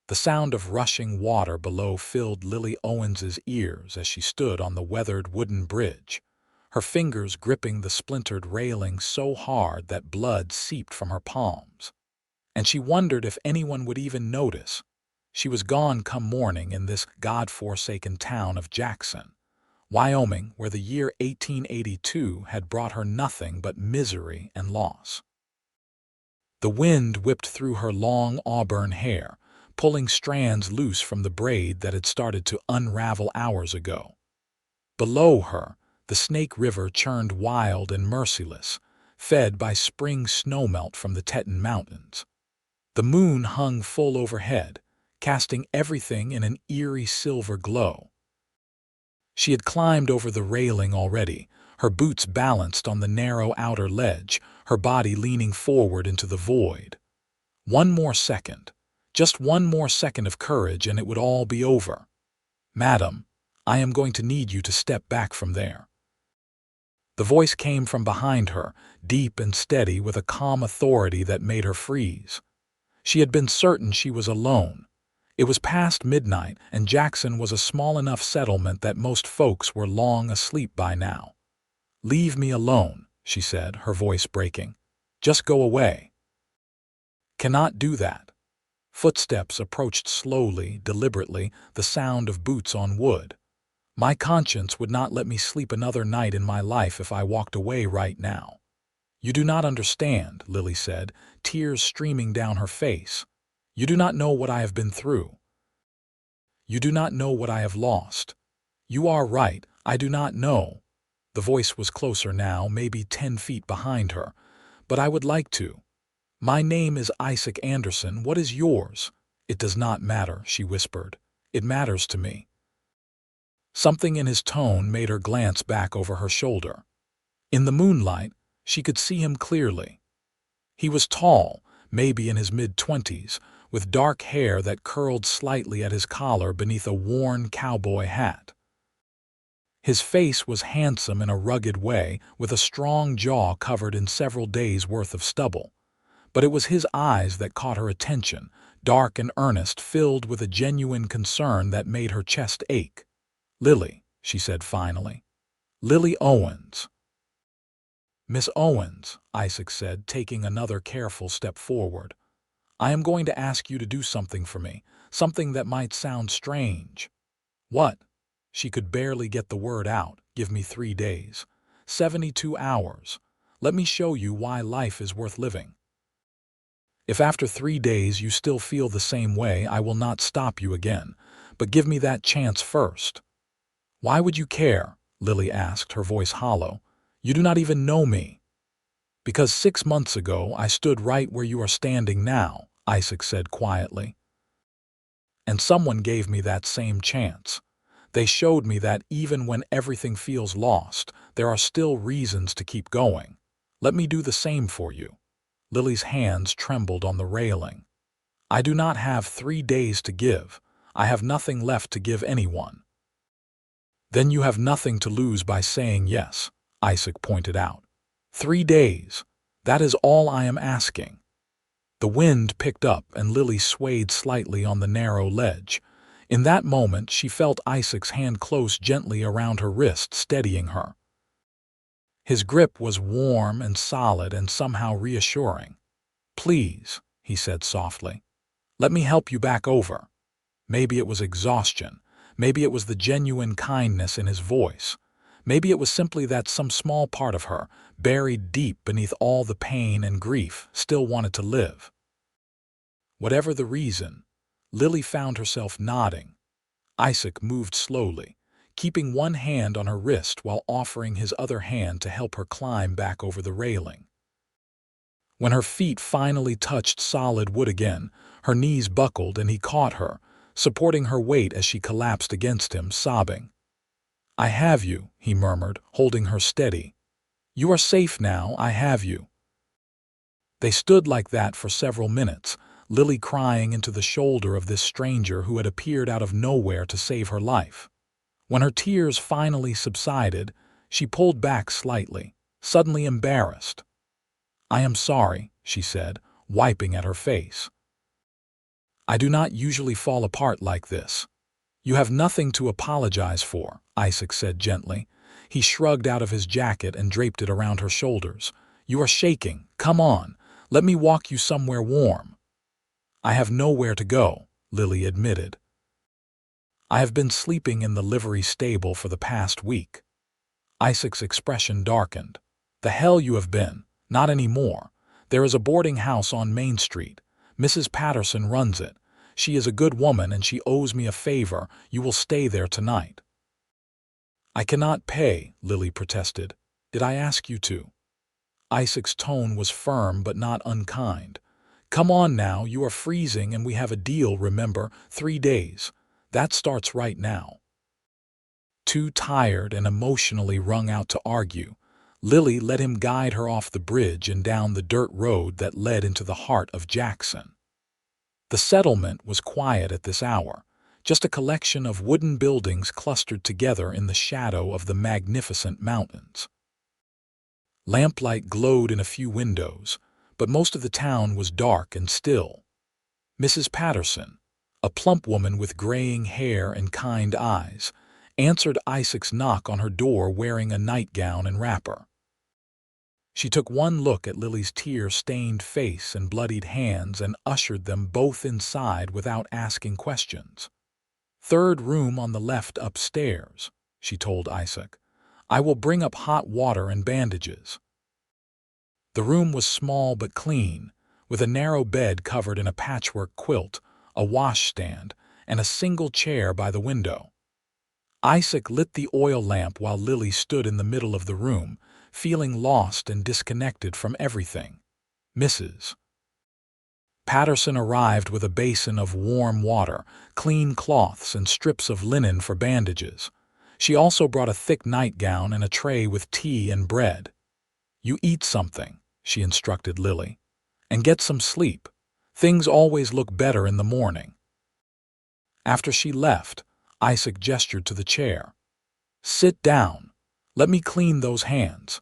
The sound of rushing water below filled Lily Owens's ears as she stood on the weathered wooden bridge, her fingers gripping the splintered railing so hard that blood seeped from her palms. And she wondered if anyone would even notice. She was gone come morning in this God-forsaken town of Jackson, Wyoming, where the year 1882 had brought her nothing but misery and loss. The wind whipped through her long auburn hair, pulling strands loose from the braid that had started to unravel hours ago. Below her, the Snake River churned wild and merciless, fed by spring snowmelt from the Teton Mountains. The moon hung full overhead, casting everything in an eerie silver glow. She had climbed over the railing already, her boots balanced on the narrow outer ledge, her body leaning forward into the void. One more second, just one more second of courage and it would all be over. "Madam, I am going to need you to step back from there." The voice came from behind her, deep and steady with a calm authority that made her freeze. She had been certain she was alone. It was past midnight, and Jackson was a small enough settlement that most folks were long asleep by now. "Leave me alone," she said, her voice breaking. "Just go away." "Cannot do that." Footsteps approached slowly, deliberately, the sound of boots on wood. "My conscience would not let me sleep another night in my life if I walked away right now." "You do not understand," Lily said, tears streaming down her face. "You do not know what I have been through. You do not know what I have lost." "You are right, I do not know." The voice was closer now, maybe 10 feet behind her. "But I would like to. My name is Isaac Anderson. What is yours?" "It does not matter," she whispered. "It matters to me." Something in his tone made her glance back over her shoulder. In the moonlight, she could see him clearly. He was tall, maybe in his mid-20s, with dark hair that curled slightly at his collar beneath a worn cowboy hat. His face was handsome in a rugged way, with a strong jaw covered in several days' worth of stubble. But it was his eyes that caught her attention, dark and earnest, filled with a genuine concern that made her chest ache. "Lily," she said finally. "Lily Owens." "Miss Owens," Isaac said, taking another careful step forward. "I am going to ask you to do something for me, something that might sound strange." "What?" She could barely get the word out. "Give me 3 days. 72 hours. Let me show you why life is worth living. If after 3 days you still feel the same way, I will not stop you again, but give me that chance first." "Why would you care?" Lily asked, her voice hollow. "You do not even know me." "Because 6 months ago I stood right where you are standing now," Isaac said quietly. "And someone gave me that same chance. They showed me that even when everything feels lost, there are still reasons to keep going. Let me do the same for you." Lily's hands trembled on the railing. "I do not have 3 days to give. I have nothing left to give anyone." "Then you have nothing to lose by saying yes," Isaac pointed out. 3 days. That is all I am asking." The wind picked up and Lily swayed slightly on the narrow ledge. In that moment, she felt Isaac's hand close gently around her wrist, steadying her. His grip was warm and solid and somehow reassuring. "Please," he said softly, "let me help you back over." Maybe it was exhaustion. Maybe it was the genuine kindness in his voice. Maybe it was simply that some small part of her, buried deep beneath all the pain and grief, still wanted to live. Whatever the reason, Lily found herself nodding. Isaac moved slowly, keeping one hand on her wrist while offering his other hand to help her climb back over the railing. When her feet finally touched solid wood again, her knees buckled and he caught her, supporting her weight as she collapsed against him, sobbing. "I have you," he murmured, holding her steady. "You are safe now, I have you." They stood like that for several minutes, Lily crying into the shoulder of this stranger who had appeared out of nowhere to save her life. When her tears finally subsided, she pulled back slightly, suddenly embarrassed. "I am sorry," she said, wiping at her face. I do not usually fall apart like this. You have nothing to apologize for, Isaac said gently. He shrugged out of his jacket and draped it around her shoulders. You are shaking. Come on. Let me walk you somewhere warm. I have nowhere to go, Lily admitted. I have been sleeping in the livery stable for the past week. Isaac's expression darkened. The hell you have been. Not anymore. There is a boarding house on Main Street. Mrs. Patterson runs it. She is a good woman and she owes me a favor. You will stay there tonight. I cannot pay, Lily protested. Did I ask you to? Isaac's tone was firm but not unkind. Come on now, you are freezing and we have a deal, remember, 3 days. That starts right now. Too tired and emotionally wrung out to argue, Lily let him guide her off the bridge and down the dirt road that led into the heart of Jackson. The settlement was quiet at this hour, just a collection of wooden buildings clustered together in the shadow of the magnificent mountains. Lamplight glowed in a few windows, but most of the town was dark and still. Mrs. Patterson, a plump woman with graying hair and kind eyes, answered Isaac's knock on her door wearing a nightgown and wrapper. She took one look at Lily's tear-stained face and bloodied hands and ushered them both inside without asking questions. Third room on the left upstairs, she told Isaac. I will bring up hot water and bandages. The room was small but clean, with a narrow bed covered in a patchwork quilt, a washstand, and a single chair by the window. Isaac lit the oil lamp while Lily stood in the middle of the room, feeling lost and disconnected from everything. Mrs. Patterson arrived with a basin of warm water, clean cloths, and strips of linen for bandages. She also brought a thick nightgown and a tray with tea and bread. You eat something, she instructed Lily, and get some sleep. Things always look better in the morning. After she left, Isaac gestured to the chair. Sit down. Let me clean those hands.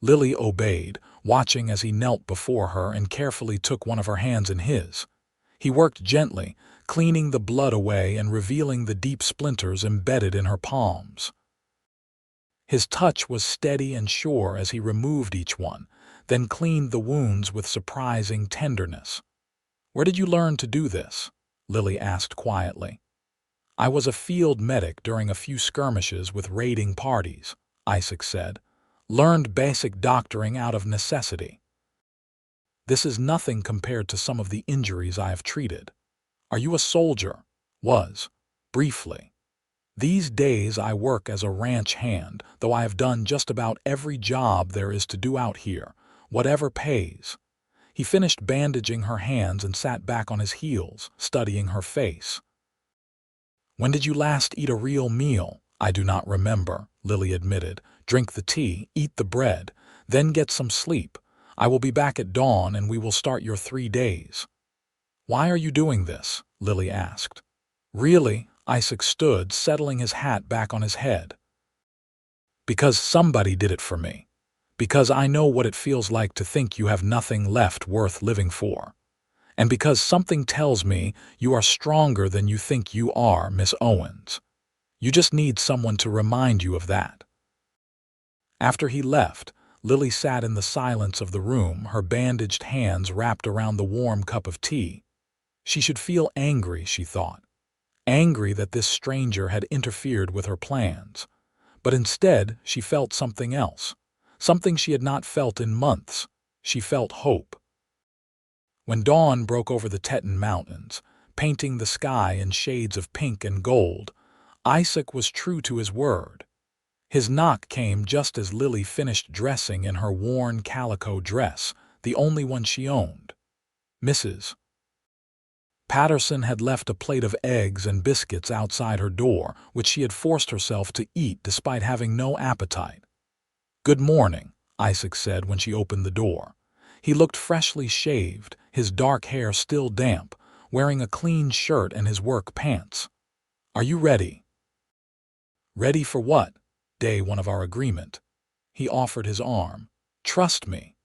Lily obeyed, watching as he knelt before her and carefully took one of her hands in his. He worked gently, cleaning the blood away and revealing the deep splinters embedded in her palms. His touch was steady and sure as he removed each one, then cleaned the wounds with surprising tenderness. Where did you learn to do this? Lily asked quietly. I was a field medic during a few skirmishes with raiding parties, Isaac said. Learned basic doctoring out of necessity. This is nothing compared to some of the injuries I have treated. Are you a soldier? Was. Briefly. These days I work as a ranch hand, though I have done just about every job there is to do out here, whatever pays. He finished bandaging her hands and sat back on his heels, studying her face. When did you last eat a real meal? I do not remember, Lily admitted. Drink the tea, eat the bread, then get some sleep. I will be back at dawn and we will start your 3 days. Why are you doing this? Lily asked. Really? Isaac stood, settling his hat back on his head. Because somebody did it for me. Because I know what it feels like to think you have nothing left worth living for. And because something tells me you are stronger than you think you are, Miss Owens. You just need someone to remind you of that. After he left, Lily sat in the silence of the room, her bandaged hands wrapped around the warm cup of tea. She should feel angry, she thought. Angry that this stranger had interfered with her plans. But instead, she felt something else. Something she had not felt in months. She felt hope. When dawn broke over the Teton Mountains, painting the sky in shades of pink and gold, Isaac was true to his word. His knock came just as Lily finished dressing in her worn calico dress, the only one she owned. Mrs. Patterson had left a plate of eggs and biscuits outside her door, which she had forced herself to eat despite having no appetite. Good morning, Isaac said when she opened the door. He looked freshly shaved, his dark hair still damp, wearing a clean shirt and his work pants. Are you ready? Ready for what? Day one of our agreement. He offered his arm. Trust me.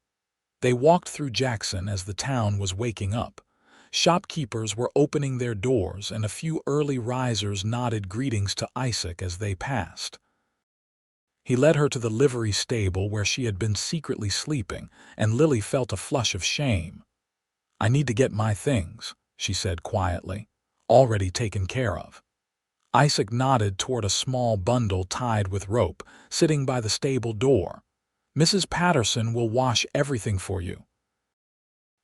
They walked through Jackson as the town was waking up. Shopkeepers were opening their doors, and a few early risers nodded greetings to Isaac as they passed. He led her to the livery stable where she had been secretly sleeping, and Lily felt a flush of shame. "I need to get my things," she said quietly. "Already taken care of." Isaac nodded toward a small bundle tied with rope, sitting by the stable door. "Mrs. Patterson will wash everything for you."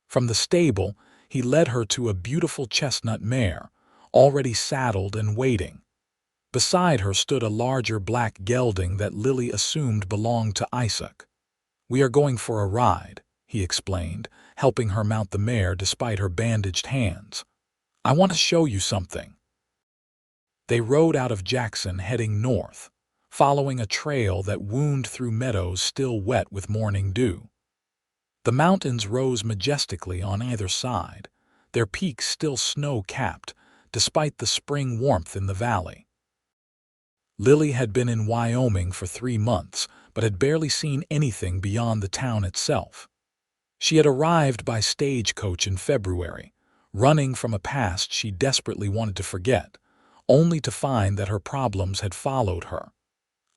From the stable, he led her to a beautiful chestnut mare, already saddled and waiting. Beside her stood a larger black gelding that Lily assumed belonged to Isaac. "We are going for a ride," he explained, helping her mount the mare despite her bandaged hands. "I want to show you something." They rode out of Jackson, heading north, following a trail that wound through meadows still wet with morning dew. The mountains rose majestically on either side, their peaks still snow-capped, despite the spring warmth in the valley. Lily had been in Wyoming for 3 months, but had barely seen anything beyond the town itself. She had arrived by stagecoach in February, running from a past she desperately wanted to forget, only to find that her problems had followed her.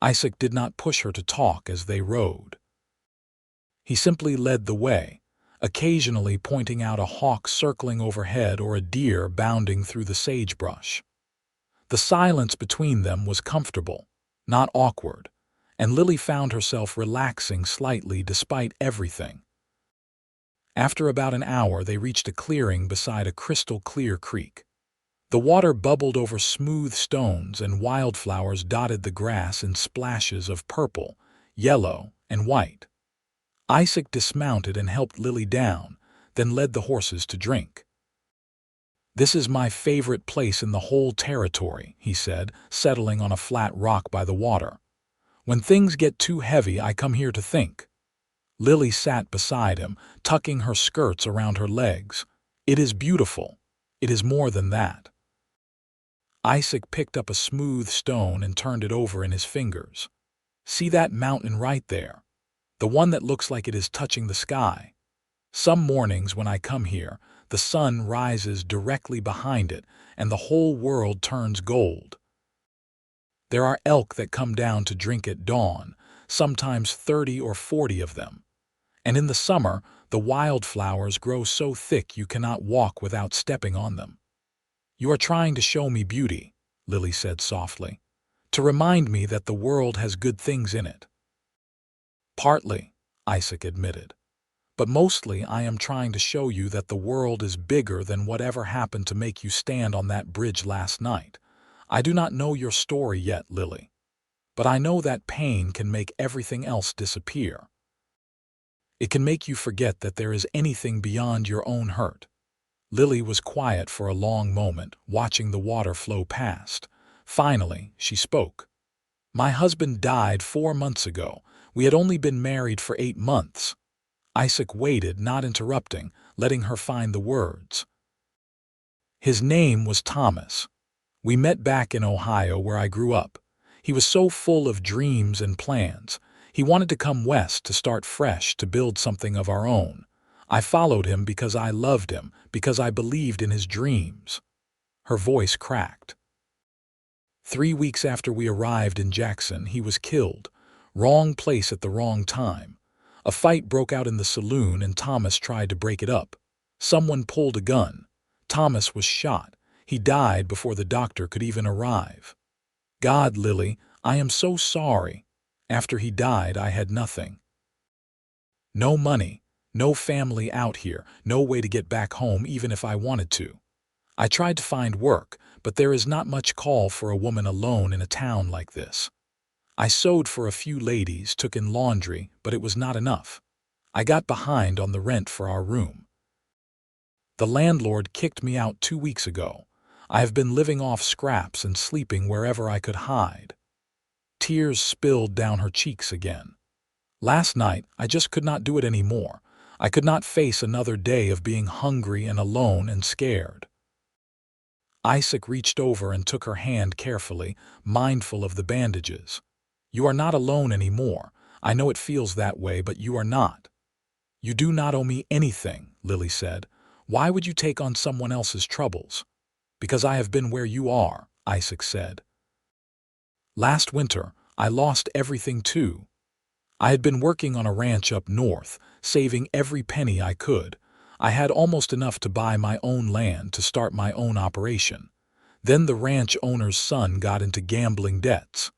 Isaac did not push her to talk as they rode. He simply led the way, occasionally pointing out a hawk circling overhead or a deer bounding through the sagebrush. The silence between them was comfortable, not awkward, and Lily found herself relaxing slightly despite everything. After about an hour, they reached a clearing beside a crystal-clear creek. The water bubbled over smooth stones, and wildflowers dotted the grass in splashes of purple, yellow, and white. Isaac dismounted and helped Lily down, then led the horses to drink. "This is my favorite place in the whole territory," he said, settling on a flat rock by the water. "When things get too heavy, I come here to think." Lily sat beside him, tucking her skirts around her legs. "It is beautiful. It is more than that." Isaac picked up a smooth stone and turned it over in his fingers. "See that mountain right there? The one that looks like it is touching the sky. Some mornings when I come here, the sun rises directly behind it, and the whole world turns gold. There are elk that come down to drink at dawn, sometimes 30 or 40 of them. And in the summer, the wildflowers grow so thick you cannot walk without stepping on them." "You are trying to show me beauty," Lily said softly, "to remind me that the world has good things in it." "Partly," Isaac admitted. "But mostly I am trying to show you that the world is bigger than whatever happened to make you stand on that bridge last night. I do not know your story yet, Lily, but I know that pain can make everything else disappear. It can make you forget that there is anything beyond your own hurt." Lily was quiet for a long moment, watching the water flow past. Finally, she spoke. "My husband died 4 months ago. We had only been married for 8 months. Isaac waited, not interrupting, letting her find the words. "His name was Thomas. We met back in Ohio where I grew up. He was so full of dreams and plans. He wanted to come west to start fresh, to build something of our own. I followed him because I loved him, because I believed in his dreams." Her voice cracked. 3 weeks after we arrived in Jackson, he was killed. Wrong place at the wrong time. A fight broke out in the saloon and Thomas tried to break it up. Someone pulled a gun. Thomas was shot. He died before the doctor could even arrive. God, Lily, I am so sorry. After he died, I had nothing. No money, no family out here, no way to get back home even if I wanted to. I tried to find work, but there is not much call for a woman alone in a town like this. I sewed for a few ladies, took in laundry, but it was not enough. I got behind on the rent for our room. The landlord kicked me out 2 weeks ago. I have been living off scraps and sleeping wherever I could hide." Tears spilled down her cheeks again. "Last night, I just could not do it anymore. I could not face another day of being hungry and alone and scared." Isaac reached over and took her hand carefully, mindful of the bandages. "You are not alone anymore. I know it feels that way, but you are not." "You do not owe me anything," Lily said. Why would you take on someone else's troubles? Because I have been where you are, Isaac said. Last winter, I lost everything too. I had been working on a ranch up north, saving every penny I could. I had almost enough to buy my own land to start my own operation. Then the ranch owner's son got into gambling debts.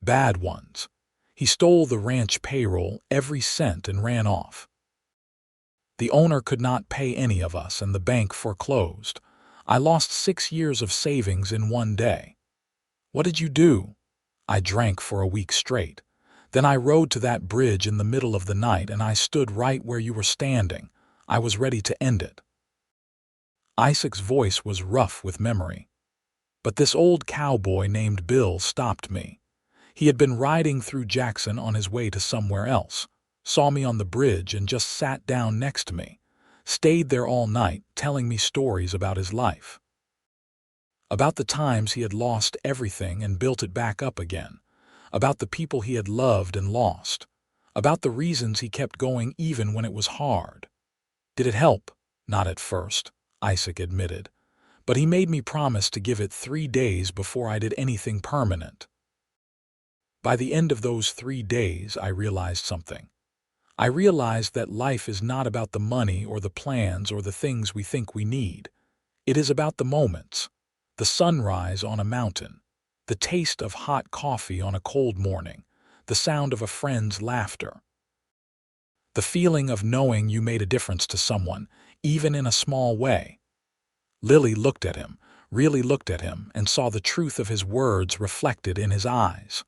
Bad ones. He stole the ranch payroll, every cent, and ran off. The owner could not pay any of us, and the bank foreclosed. I lost 6 years of savings in one day. What did you do? I drank for a week straight. Then I rode to that bridge in the middle of the night, and I stood right where you were standing. I was ready to end it. Isaac's voice was rough with memory. But this old cowboy named Bill stopped me. He had been riding through Jackson on his way to somewhere else, saw me on the bridge and just sat down next to me, stayed there all night telling me stories about his life. About the times he had lost everything and built it back up again, about the people he had loved and lost, about the reasons he kept going even when it was hard. Did it help? Not at first, Isaac admitted, but he made me promise to give it 3 days before I did anything permanent. By the end of those 3 days, I realized something. I realized that life is not about the money or the plans or the things we think we need. It is about the moments. The sunrise on a mountain, the taste of hot coffee on a cold morning, the sound of a friend's laughter. The feeling of knowing you made a difference to someone, even in a small way. Lily looked at him, really looked at him, and saw the truth of his words reflected in his eyes.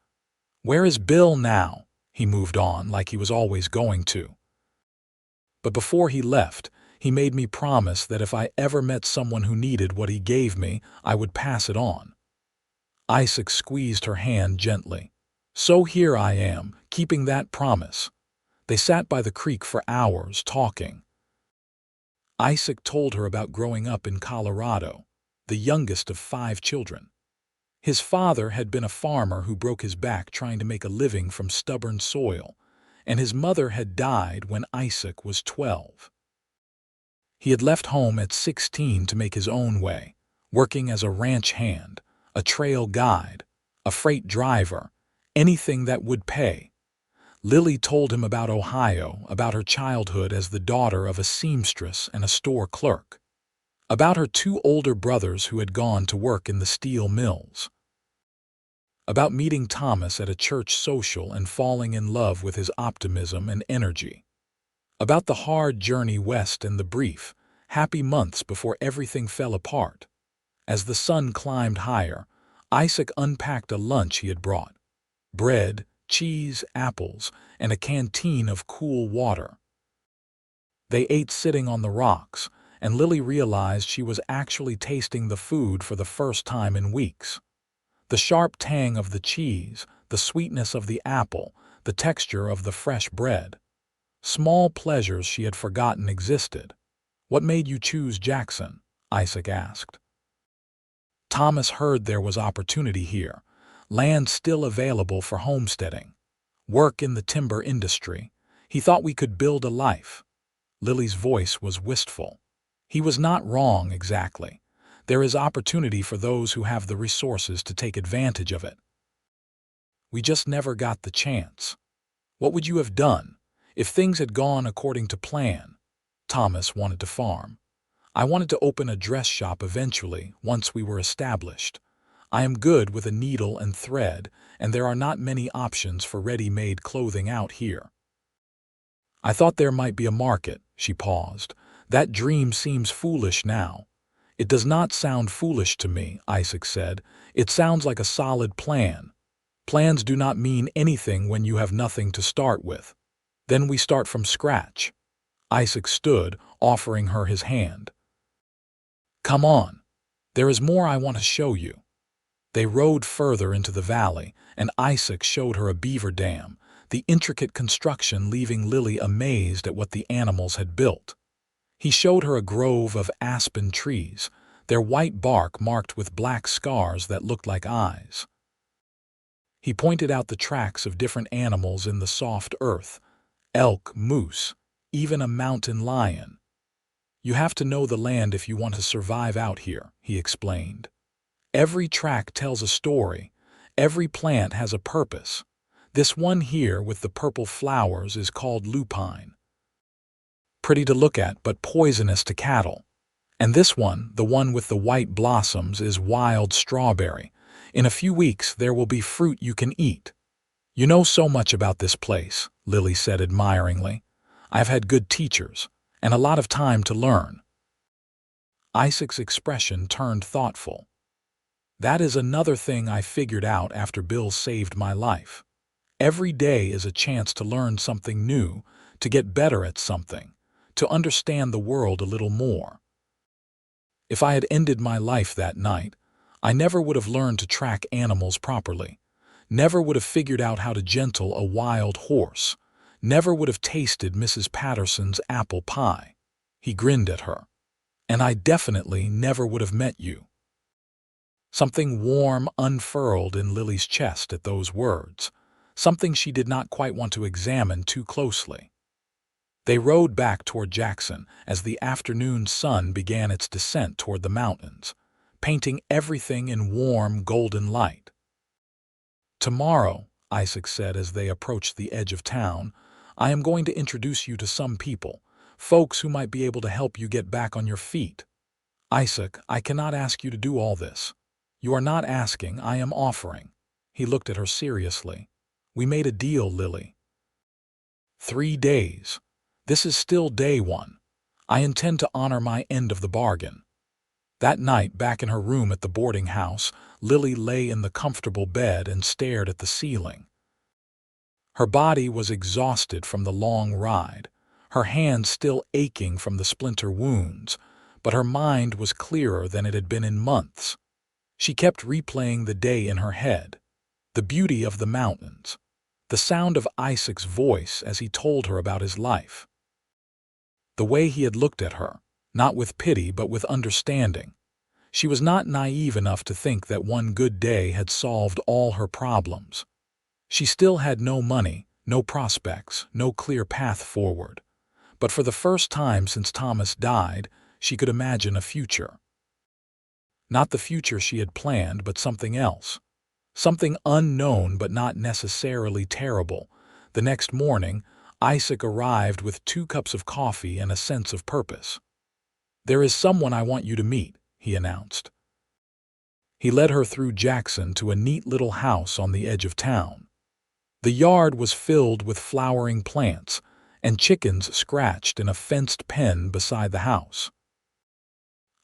Where is Bill now? He moved on like he was always going to. But before he left, he made me promise that if I ever met someone who needed what he gave me, I would pass it on. Isaac squeezed her hand gently. So here I am, keeping that promise. They sat by the creek for hours, talking. Isaac told her about growing up in Colorado, the youngest of 5 children. His father had been a farmer who broke his back trying to make a living from stubborn soil, and his mother had died when Isaac was 12. He had left home at 16 to make his own way, working as a ranch hand, a trail guide, a freight driver, anything that would pay. Lily told him about Ohio, about her childhood as the daughter of a seamstress and a store clerk, about her 2 older brothers who had gone to work in the steel mills, about meeting Thomas at a church social and falling in love with his optimism and energy, about the hard journey west and the brief, happy months before everything fell apart. As the sun climbed higher, Isaac unpacked a lunch he had brought: bread, cheese, apples, and a canteen of cool water. They ate sitting on the rocks, and Lily realized she was actually tasting the food for the first time in weeks. The sharp tang of the cheese, the sweetness of the apple, the texture of the fresh bread. Small pleasures she had forgotten existed. What made you choose Jackson? Isaac asked. Thomas heard there was opportunity here, land still available for homesteading, work in the timber industry. He thought we could build a life. Lily's voice was wistful. He was not wrong exactly. There is opportunity for those who have the resources to take advantage of it. We just never got the chance. What would you have done if things had gone according to plan? Thomas wanted to farm. I wanted to open a dress shop eventually, once we were established. I am good with a needle and thread, and there are not many options for ready-made clothing out here. I thought there might be a market. She paused. That dream seems foolish now. It does not sound foolish to me, Isaac said. It sounds like a solid plan. Plans do not mean anything when you have nothing to start with. Then we start from scratch. Isaac stood, offering her his hand. Come on. There is more I want to show you. They rode further into the valley, and Isaac showed her a beaver dam, the intricate construction leaving Lily amazed at what the animals had built. He showed her a grove of aspen trees, their white bark marked with black scars that looked like eyes. He pointed out the tracks of different animals in the soft earth: elk, moose, even a mountain lion. You have to know the land if you want to survive out here, he explained. Every track tells a story. Every plant has a purpose. This one here with the purple flowers is called lupine. Pretty to look at, but poisonous to cattle. And this one, the one with the white blossoms, is wild strawberry. In a few weeks, there will be fruit you can eat. You know so much about this place, Lily said admiringly. I've had good teachers, and a lot of time to learn. Isaac's expression turned thoughtful. That is another thing I figured out after Bill saved my life. Every day is a chance to learn something new, to get better at something, to understand the world a little more. If I had ended my life that night, I never would have learned to track animals properly, never would have figured out how to gentle a wild horse, never would have tasted Mrs. Patterson's apple pie. He grinned at her. And I definitely never would have met you. Something warm unfurled in Lily's chest at those words, something she did not quite want to examine too closely. They rode back toward Jackson as the afternoon sun began its descent toward the mountains, painting everything in warm golden light. Tomorrow, Isaac said as they approached the edge of town, I am going to introduce you to some people, folks who might be able to help you get back on your feet. Isaac, I cannot ask you to do all this. You are not asking, I am offering. He looked at her seriously. We made a deal, Lily. 3 days. This is still day 1. I intend to honor my end of the bargain. That night, back in her room at the boarding house, Lily lay in the comfortable bed and stared at the ceiling. Her body was exhausted from the long ride, her hands still aching from the splinter wounds, but her mind was clearer than it had been in months. She kept replaying the day in her head, the beauty of the mountains, the sound of Isaac's voice as he told her about his life. The way he had looked at her, not with pity but with understanding. She was not naive enough to think that one good day had solved all her problems. She still had no money, no prospects, no clear path forward. But for the first time since Thomas died, she could imagine a future. Not the future she had planned, but something else. Something unknown but not necessarily terrible. The next morning, Isaac arrived with 2 cups of coffee and a sense of purpose. There is someone I want you to meet, he announced. He led her through Jackson to a neat little house on the edge of town. The yard was filled with flowering plants, and chickens scratched in a fenced pen beside the house.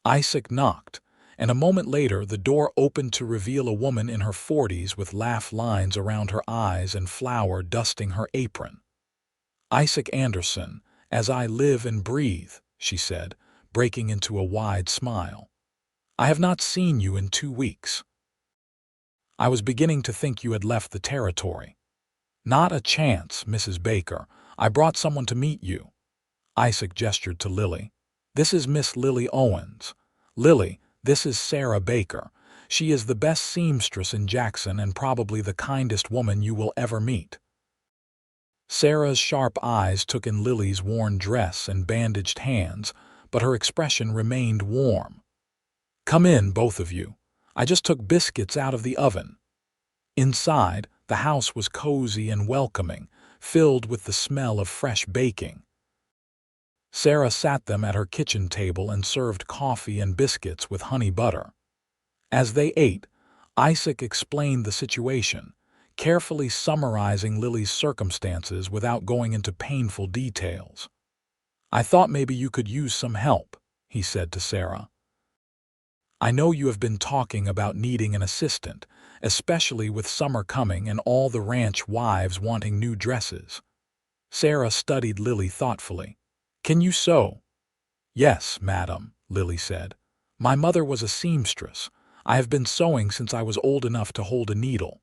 Isaac knocked, and a moment later the door opened to reveal a woman in her 40s with laugh lines around her eyes and flour dusting her apron. Isaac Anderson, as I live and breathe, she said, breaking into a wide smile. I have not seen you in 2 weeks. I was beginning to think you had left the territory. Not a chance, Mrs. Baker. I brought someone to meet you. Isaac gestured to Lily. This is Miss Lily Owens. Lily, this is Sarah Baker. She is the best seamstress in Jackson and probably the kindest woman you will ever meet. Sarah's sharp eyes took in Lily's worn dress and bandaged hands, but her expression remained warm. Come in, both of you. I just took biscuits out of the oven. Inside, the house was cozy and welcoming, filled with the smell of fresh baking. Sarah sat them at her kitchen table and served coffee and biscuits with honey butter. As they ate, Isaac explained the situation, carefully summarizing Lily's circumstances without going into painful details. I thought maybe you could use some help, he said to Sarah. I know you have been talking about needing an assistant, especially with summer coming and all the ranch wives wanting new dresses. Sarah studied Lily thoughtfully. Can you sew? Yes, madam, Lily said. My mother was a seamstress. I have been sewing since I was old enough to hold a needle.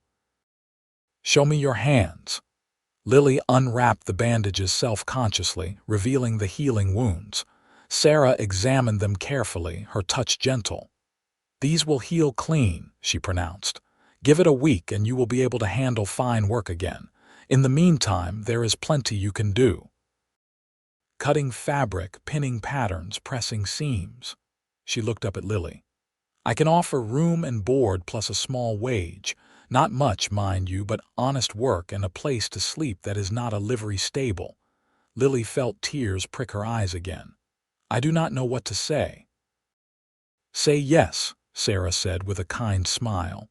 Show me your hands. Lily unwrapped the bandages self-consciously, revealing the healing wounds. Sarah examined them carefully, her touch gentle. These will heal clean, she pronounced. Give it a week and you will be able to handle fine work again. In the meantime, there is plenty you can do. cutting fabric, pinning patterns, pressing seams. She looked up at Lily. I can offer room and board plus a small wage. Not much, mind you, but honest work and a place to sleep that is not a livery stable. Lily felt tears prick her eyes again. I do not know what to say. Say yes, Sarah said with a kind smile.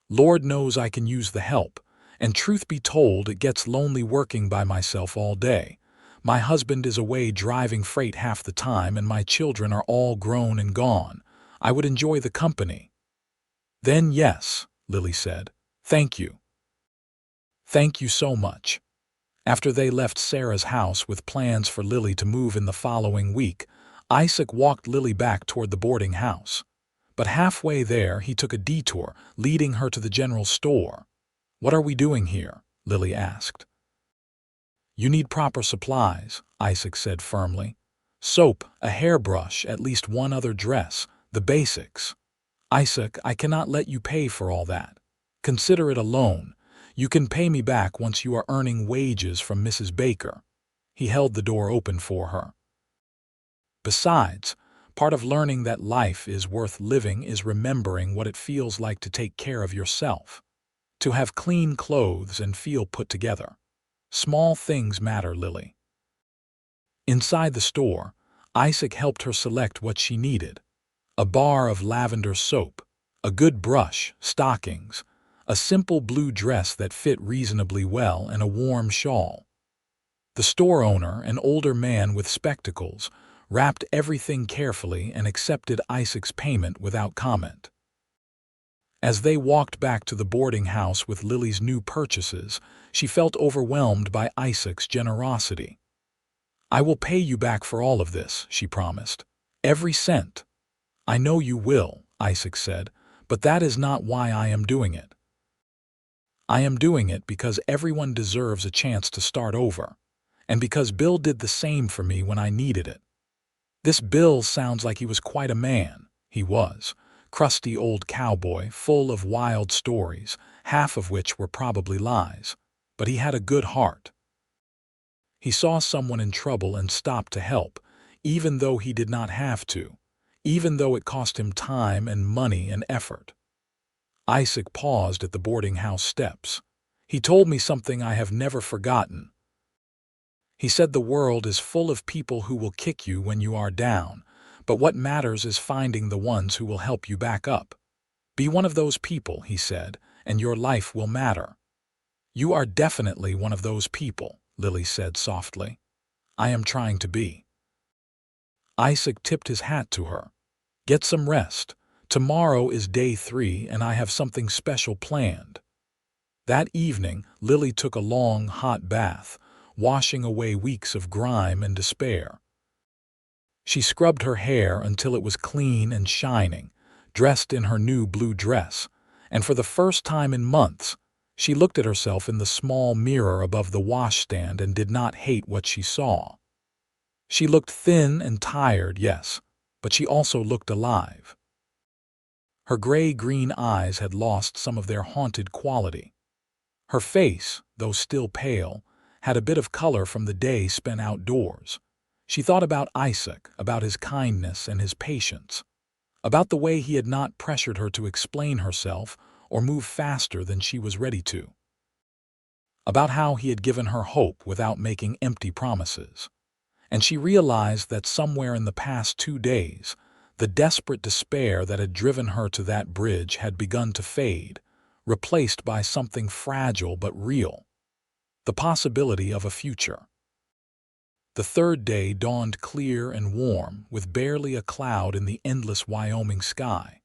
Lord knows I can use the help, and truth be told, it gets lonely working by myself all day. My husband is away driving freight half the time, and my children are all grown and gone. I would enjoy the company. Then yes, Lily said. Thank you. Thank you so much. After they left Sarah's house with plans for Lily to move in the following week, Isaac walked Lily back toward the boarding house. But halfway there, he took a detour, leading her to the general store. What are we doing here? Lily asked. You need proper supplies, Isaac said firmly. Soap, a hairbrush, at least one other dress, the basics. Isaac, I cannot let you pay for all that. Consider it a loan. You can pay me back once you are earning wages from Mrs. Baker. He held the door open for her. Besides, part of learning that life is worth living is remembering what it feels like to take care of yourself. To have clean clothes and feel put together. Small things matter, Lily. Inside the store, Isaac helped her select what she needed. A bar of lavender soap, a good brush, stockings, a simple blue dress that fit reasonably well, and a warm shawl. The store owner, an older man with spectacles, wrapped everything carefully and accepted Isaac's payment without comment. As they walked back to the boarding house with Lily's new purchases, she felt overwhelmed by Isaac's generosity. I will pay you back for all of this, she promised. Every cent. I know you will, Isaac said, but that is not why I am doing it. I am doing it because everyone deserves a chance to start over, and because Bill did the same for me when I needed it. This Bill sounds like he was quite a man. He was. Crusty old cowboy, full of wild stories, half of which were probably lies. But he had a good heart. He saw someone in trouble and stopped to help, even though he did not have to, even though it cost him time and money and effort. Isaac paused at the boarding house steps. He told me something I have never forgotten. He said the world is full of people who will kick you when you are down, but what matters is finding the ones who will help you back up. Be one of those people, he said, and your life will matter. You are definitely one of those people, Lily said softly. I am trying to be. Isaac tipped his hat to her. Get some rest. Tomorrow is day 3 and I have something special planned. That evening, Lily took a long, hot bath, washing away weeks of grime and despair. She scrubbed her hair until it was clean and shining, dressed in her new blue dress, and for the first time in months, she looked at herself in the small mirror above the washstand and did not hate what she saw. She looked thin and tired, yes, but she also looked alive. Her gray-green eyes had lost some of their haunted quality. Her face, though still pale, had a bit of color from the day spent outdoors. She thought about Isaac, about his kindness and his patience, about the way he had not pressured her to explain herself or move faster than she was ready to, about how he had given her hope without making empty promises. And she realized that somewhere in the past 2 days, the desperate despair that had driven her to that bridge had begun to fade, replaced by something fragile but real, the possibility of a future. The 3rd day dawned clear and warm, with barely a cloud in the endless Wyoming sky.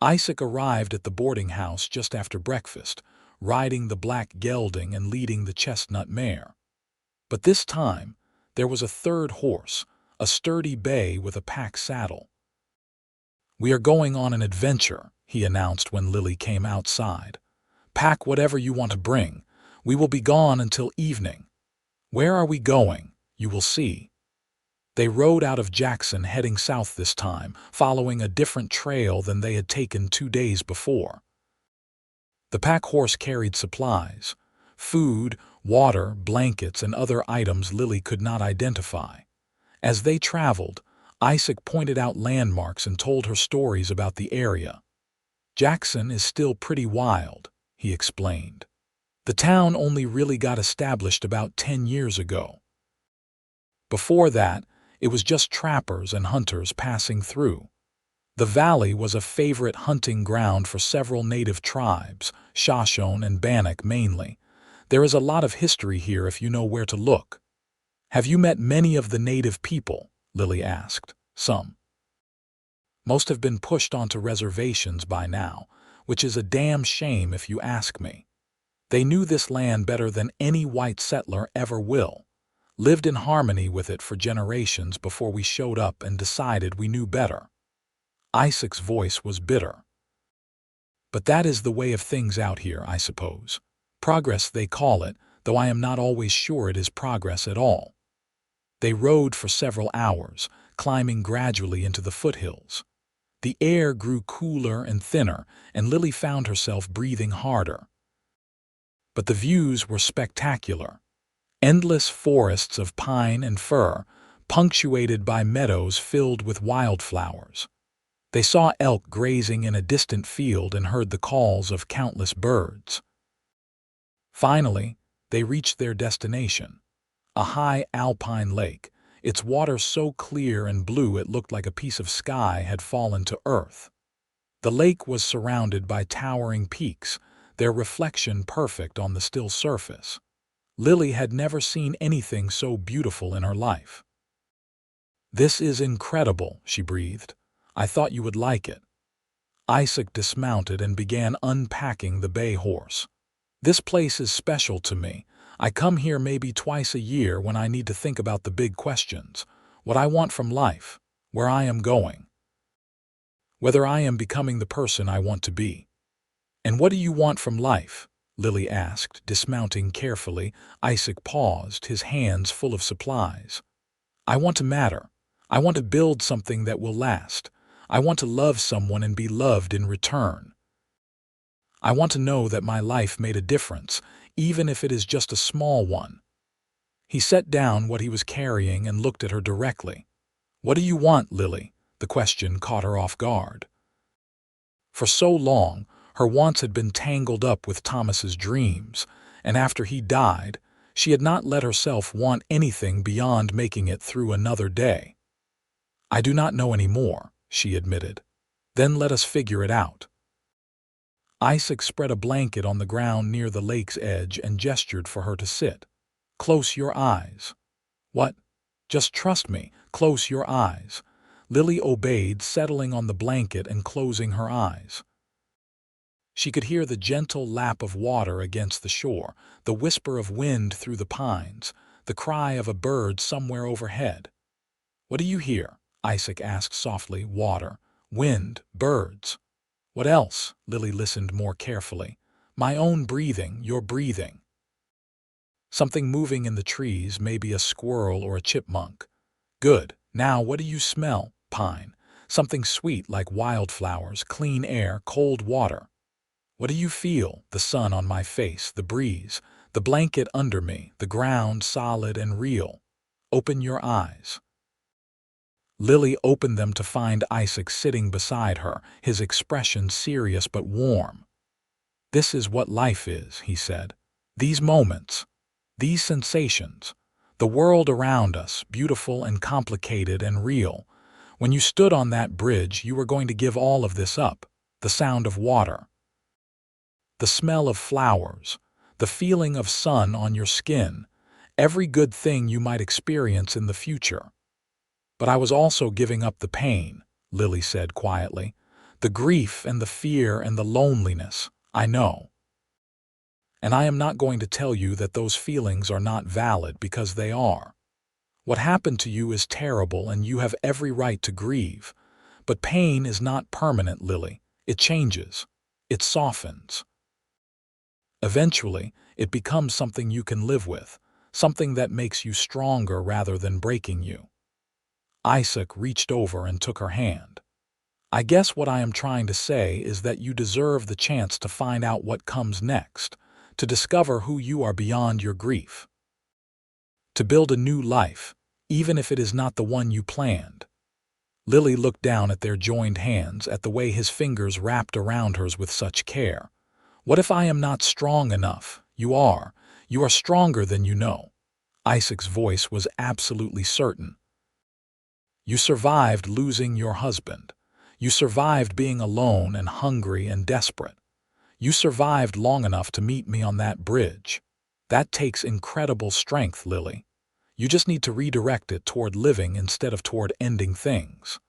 Isaac arrived at the boarding house just after breakfast, riding the black gelding and leading the chestnut mare. But this time, there was a 3rd horse, a sturdy bay with a pack saddle. We are going on an adventure, he announced when Lily came outside. Pack whatever you want to bring. We will be gone until evening. Where are we going? You will see. They rode out of Jackson, heading south this time, following a different trail than they had taken 2 days before. The pack horse carried supplies, food, water, blankets, and other items Lily could not identify. As they traveled, Isaac pointed out landmarks and told her stories about the area. Jackson is still pretty wild, he explained. The town only really got established about 10 years ago. Before that, it was just trappers and hunters passing through. The valley was a favorite hunting ground for several native tribes, Shoshone and Bannock mainly. There is a lot of history here if you know where to look. Have you met many of the native people? Lily asked. Some. Most have been pushed onto reservations by now, which is a damn shame if you ask me. They knew this land better than any white settler ever will. Lived in harmony with it for generations before we showed up and decided we knew better. Isaac's voice was bitter. But that is the way of things out here, I suppose. Progress, they call it, though I am not always sure it is progress at all. They rode for several hours, climbing gradually into the foothills. The air grew cooler and thinner, and Lily found herself breathing harder. But the views were spectacular. Endless forests of pine and fir, punctuated by meadows filled with wildflowers. They saw elk grazing in a distant field and heard the calls of countless birds. Finally, they reached their destination, a high alpine lake, its water so clear and blue it looked like a piece of sky had fallen to earth. The lake was surrounded by towering peaks, their reflection perfect on the still surface. Lily had never seen anything so beautiful in her life. "This is incredible," she breathed. "I thought you would like it." Isaac dismounted and began unpacking the bay horse. "This place is special to me. I come here maybe twice a year when I need to think about the big questions. What I want from life, where I am going, whether I am becoming the person I want to be." "And what do you want from life?" Lily asked, dismounting carefully. Isaac paused, his hands full of supplies. "I want to matter. I want to build something that will last. I want to love someone and be loved in return. I want to know that my life made a difference, even if it is just a small one." He set down what he was carrying and looked at her directly. "What do you want, Lily?" The question caught her off guard. For so long, her wants had been tangled up with Thomas's dreams, and after he died, she had not let herself want anything beyond making it through another day. "I do not know any more," she admitted. "Then let us figure it out." Isaac spread a blanket on the ground near the lake's edge and gestured for her to sit. "Close your eyes." "What?" "Just trust me. Close your eyes." Lily obeyed, settling on the blanket and closing her eyes. She could hear the gentle lap of water against the shore, the whisper of wind through the pines, the cry of a bird somewhere overhead. "What do you hear?" Isaac asked softly. "Water, wind, birds." "What else?" Lily listened more carefully. "My own breathing, your breathing." "Something moving in the trees, maybe a squirrel or a chipmunk." "Good. Now what do you smell?" "Pine. Something sweet like wildflowers, clean air, cold water." "What do you feel?" "The sun on my face, the breeze, the blanket under me, the ground solid and real." "Open your eyes." Lily opened them to find Isaac sitting beside her, his expression serious but warm. "This is what life is," he said. "These moments, these sensations, the world around us, beautiful and complicated and real. When you stood on that bridge, you were going to give all of this up. The sound of water, the smell of flowers, the feeling of sun on your skin, every good thing you might experience in the future. But I was also giving up the pain," Lily said quietly. "The grief and the fear and the loneliness, I know. And I am not going to tell you that those feelings are not valid, because they are. What happened to you is terrible and you have every right to grieve. But pain is not permanent, Lily. It changes. It softens. Eventually, it becomes something you can live with, something that makes you stronger rather than breaking you." Isaac reached over and took her hand. "I guess what I am trying to say is that you deserve the chance to find out what comes next, to discover who you are beyond your grief, to build a new life, even if it is not the one you planned. Lily looked down at their joined hands, at the way his fingers wrapped around hers with such care. What if I am not strong enough? You are. You are stronger than you know. Isaac's voice was absolutely certain. You survived losing your husband. You survived being alone and hungry and desperate. You survived long enough to meet me on that bridge. That takes incredible strength, Lily. You just need to redirect it toward living instead of toward ending things.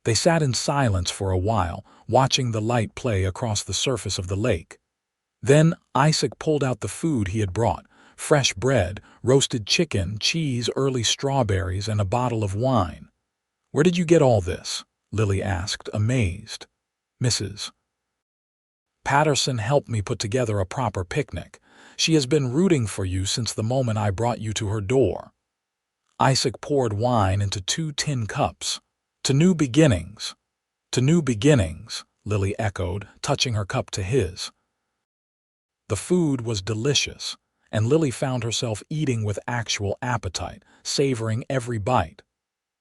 They sat in silence for a while, watching the light play across the surface of the lake. Then Isaac pulled out the food he had brought: fresh bread, roasted chicken, cheese, early strawberries, and a bottle of wine. "Where did you get all this?" Lily asked, amazed. "Mrs. Patterson helped me put together a proper picnic. She has been rooting for you since the moment I brought you to her door." Isaac poured wine into 2 tin cups. "To new beginnings." "To new beginnings," Lily echoed, touching her cup to his. The food was delicious, and Lily found herself eating with actual appetite, savoring every bite.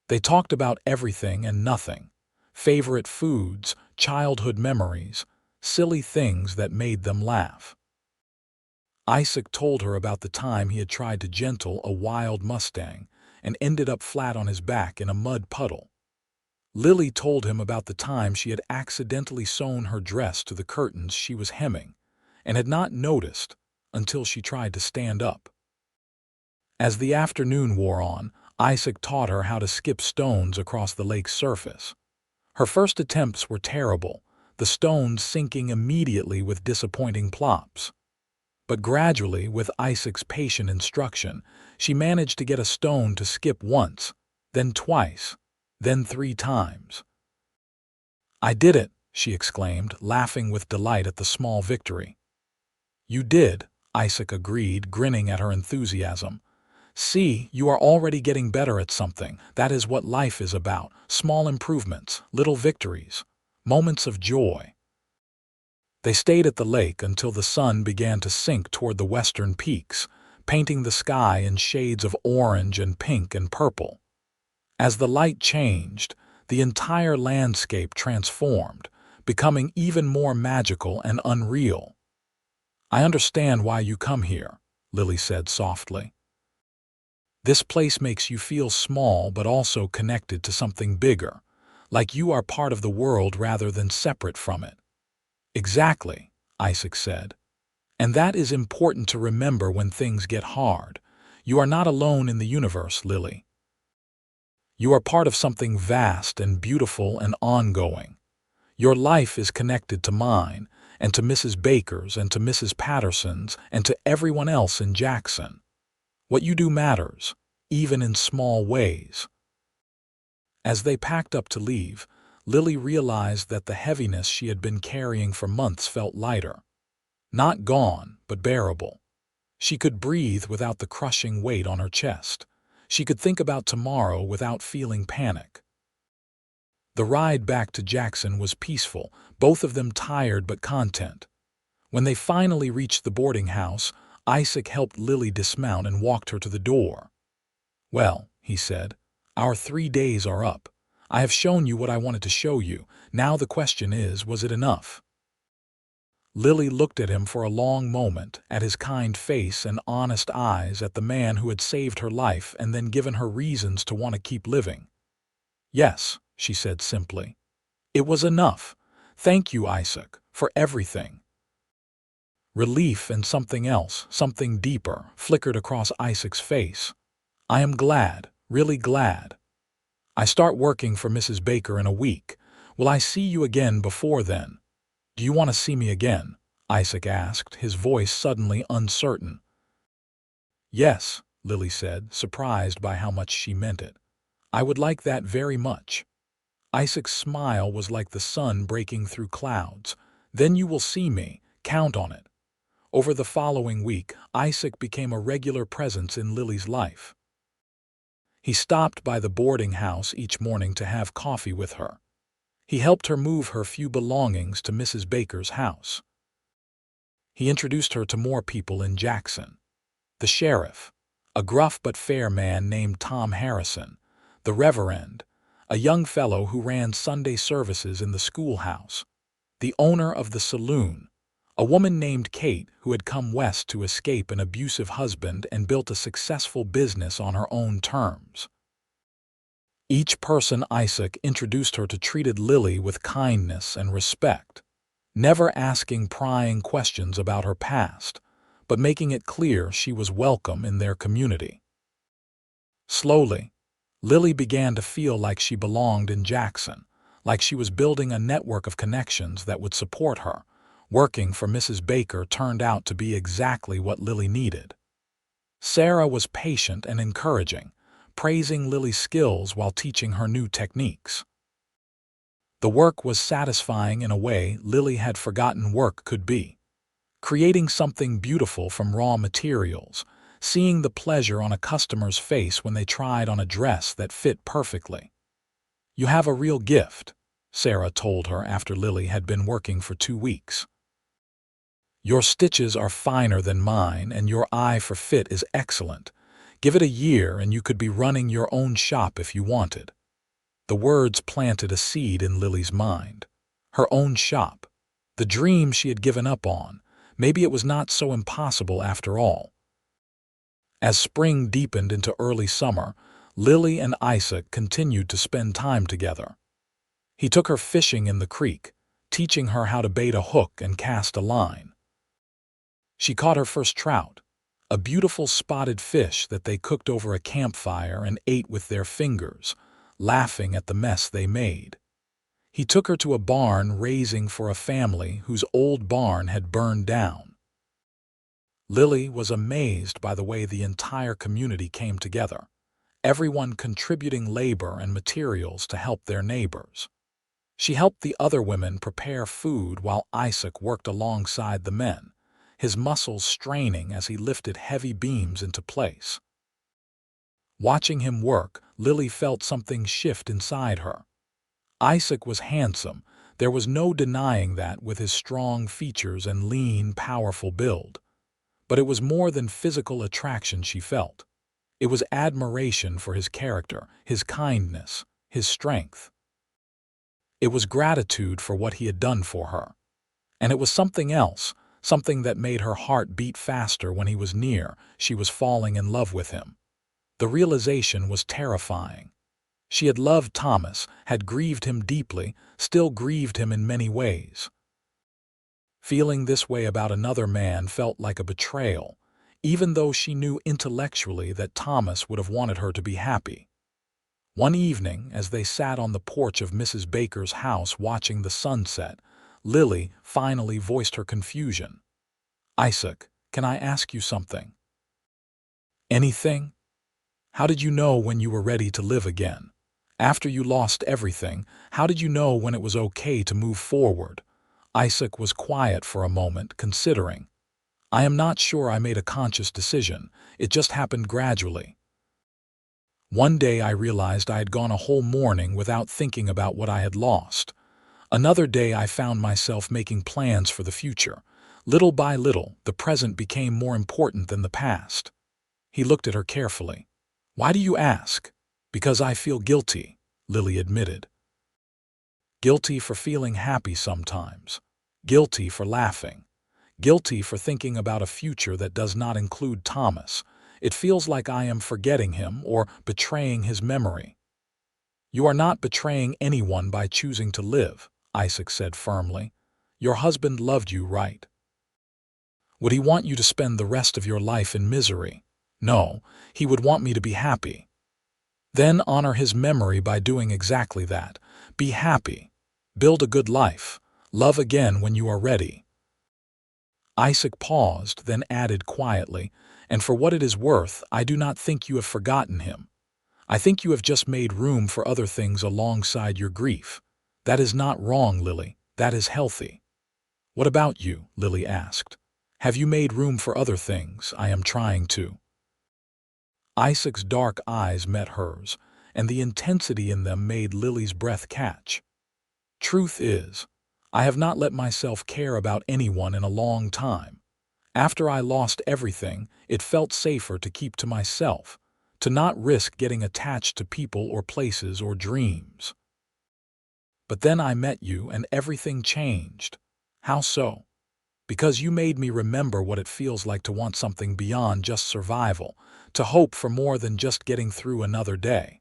They talked about everything and nothing: favorite foods, childhood memories, silly things that made them laugh. Isaac told her about the time he had tried to gentle a wild Mustang and ended up flat on his back in a mud puddle. Lily told him about the time she had accidentally sewn her dress to the curtains she was hemming and had not noticed until she tried to stand up. As the afternoon wore on, Isaac taught her how to skip stones across the lake's surface. Her first attempts were terrible, the stones sinking immediately with disappointing plops. But gradually, with Isaac's patient instruction, she managed to get a stone to skip once, then twice, then 3 times. "I did it," she exclaimed, laughing with delight at the small victory. "You did," Isaac agreed, grinning at her enthusiasm. "See, you are already getting better at something. That is what life is about: small improvements, little victories, moments of joy." They stayed at the lake until the sun began to sink toward the western peaks, painting the sky in shades of orange and pink and purple. As the light changed, the entire landscape transformed, becoming even more magical and unreal. "I understand why you come here," Lily said softly. "This place makes you feel small but also connected to something bigger, like you are part of the world rather than separate from it." "Exactly," Isaac said. "And that is important to remember when things get hard. You are not alone in the universe, Lily. You are part of something vast and beautiful and ongoing. Your life is connected to mine, and to Mrs. Baker's, and to Mrs. Patterson's, and to everyone else in Jackson. What you do matters, even in small ways." As they packed up to leave, Lily realized that the heaviness she had been carrying for months felt lighter. Not gone, but bearable. She could breathe without the crushing weight on her chest. She could think about tomorrow without feeling panic. The ride back to Jackson was peaceful, both of them tired but content. When they finally reached the boarding house, Isaac helped Lily dismount and walked her to the door. "Well," he said, "our 3 days are up. I have shown you what I wanted to show you. Now the question is, was it enough?" Lily looked at him for a long moment, at his kind face and honest eyes, at the man who had saved her life and then given her reasons to want to keep living. "Yes," she said simply. "It was enough. Thank you, Isaac, for everything." Relief and something else, something deeper, flickered across Isaac's face. "I am glad, really glad. I start working for Mrs. Baker in a week. Will I see you again before then?" "Do you want to see me again?" Isaac asked, his voice suddenly uncertain. "Yes," Lily said, surprised by how much she meant it. "I would like that very much." Isaac's smile was like the sun breaking through clouds. "Then you will see me. Count on it." Over the following week, Isaac became a regular presence in Lily's life. He stopped by the boarding house each morning to have coffee with her. He helped her move her few belongings to Mrs. Baker's house. He introduced her to more people in Jackson. The sheriff, a gruff but fair man named Tom Harrison. The reverend, a young fellow who ran Sunday services in the schoolhouse. The owner of the saloon, a woman named Kate who had come west to escape an abusive husband and built a successful business on her own terms. Each person Isaac introduced her to treated Lily with kindness and respect, never asking prying questions about her past, but making it clear she was welcome in their community. Slowly, Lily began to feel like she belonged in Jackson, like she was building a network of connections that would support her. Working for Mrs. Baker turned out to be exactly what Lily needed. Sarah was patient and encouraging, praising Lily's skills while teaching her new techniques. The work was satisfying in a way Lily had forgotten work could be. Creating something beautiful from raw materials, seeing the pleasure on a customer's face when they tried on a dress that fit perfectly. "You have a real gift," Sarah told her after Lily had been working for 2 weeks. "Your stitches are finer than mine and your eye for fit is excellent. Give it a year and you could be running your own shop if you wanted." The words planted a seed in Lily's mind. Her own shop. The dream she had given up on. Maybe it was not so impossible after all. As spring deepened into early summer, Lily and Isaac continued to spend time together. He took her fishing in the creek, teaching her how to bait a hook and cast a line. She caught her first trout, a beautiful spotted fish that they cooked over a campfire and ate with their fingers, laughing at the mess they made. He took her to a barn raising for a family whose old barn had burned down. Lily was amazed by the way the entire community came together, everyone contributing labor and materials to help their neighbors. She helped the other women prepare food while Isaac worked alongside the men, his muscles straining as he lifted heavy beams into place. Watching him work, Lily felt something shift inside her. Isaac was handsome, there was no denying that with his strong features and lean, powerful build. But it was more than physical attraction she felt. It was admiration for his character, his kindness, his strength. It was gratitude for what he had done for her. And it was something else, something that made her heart beat faster when he was near. She was falling in love with him. The realization was terrifying. She had loved Thomas, had grieved him deeply, still grieved him in many ways. Feeling this way about another man felt like a betrayal, even though she knew intellectually that Thomas would have wanted her to be happy. One evening, as they sat on the porch of Mrs. Baker's house watching the sunset, Lily finally voiced her confusion. "Isaac, can I ask you something?" "Anything? How did you know when you were ready to live again? After you lost everything, how did you know when it was okay to move forward?" Isaac was quiet for a moment, considering. "I am not sure I made a conscious decision. It just happened gradually. One day I realized I had gone a whole morning without thinking about what I had lost. Another day I found myself making plans for the future. Little by little, the present became more important than the past." He looked at her carefully. "Why do you ask?" "Because I feel guilty," Lily admitted. Guilty for feeling happy sometimes. Guilty for laughing. Guilty for thinking about a future that does not include Thomas. It feels like I am forgetting him or betraying his memory. "You are not betraying anyone by choosing to live," Isaac said firmly. "Your husband loved you, right? Would he want you to spend the rest of your life in misery? No, he would want me to be happy. Then honor his memory by doing exactly that. Be happy. Build a good life. Love again when you are ready." Isaac paused, then added quietly, "And for what it is worth, I do not think you have forgotten him. I think you have just made room for other things alongside your grief. That is not wrong, Lily. That is healthy." "What about you?" Lily asked. "Have you made room for other things?" "I am trying to." Isaac's dark eyes met hers, and the intensity in them made Lily's breath catch. "Truth is, I have not let myself care about anyone in a long time. After I lost everything, it felt safer to keep to myself, to not risk getting attached to people or places or dreams. But then I met you and everything changed. How so? Because you made me remember what it feels like to want something beyond just survival, to hope for more than just getting through another day.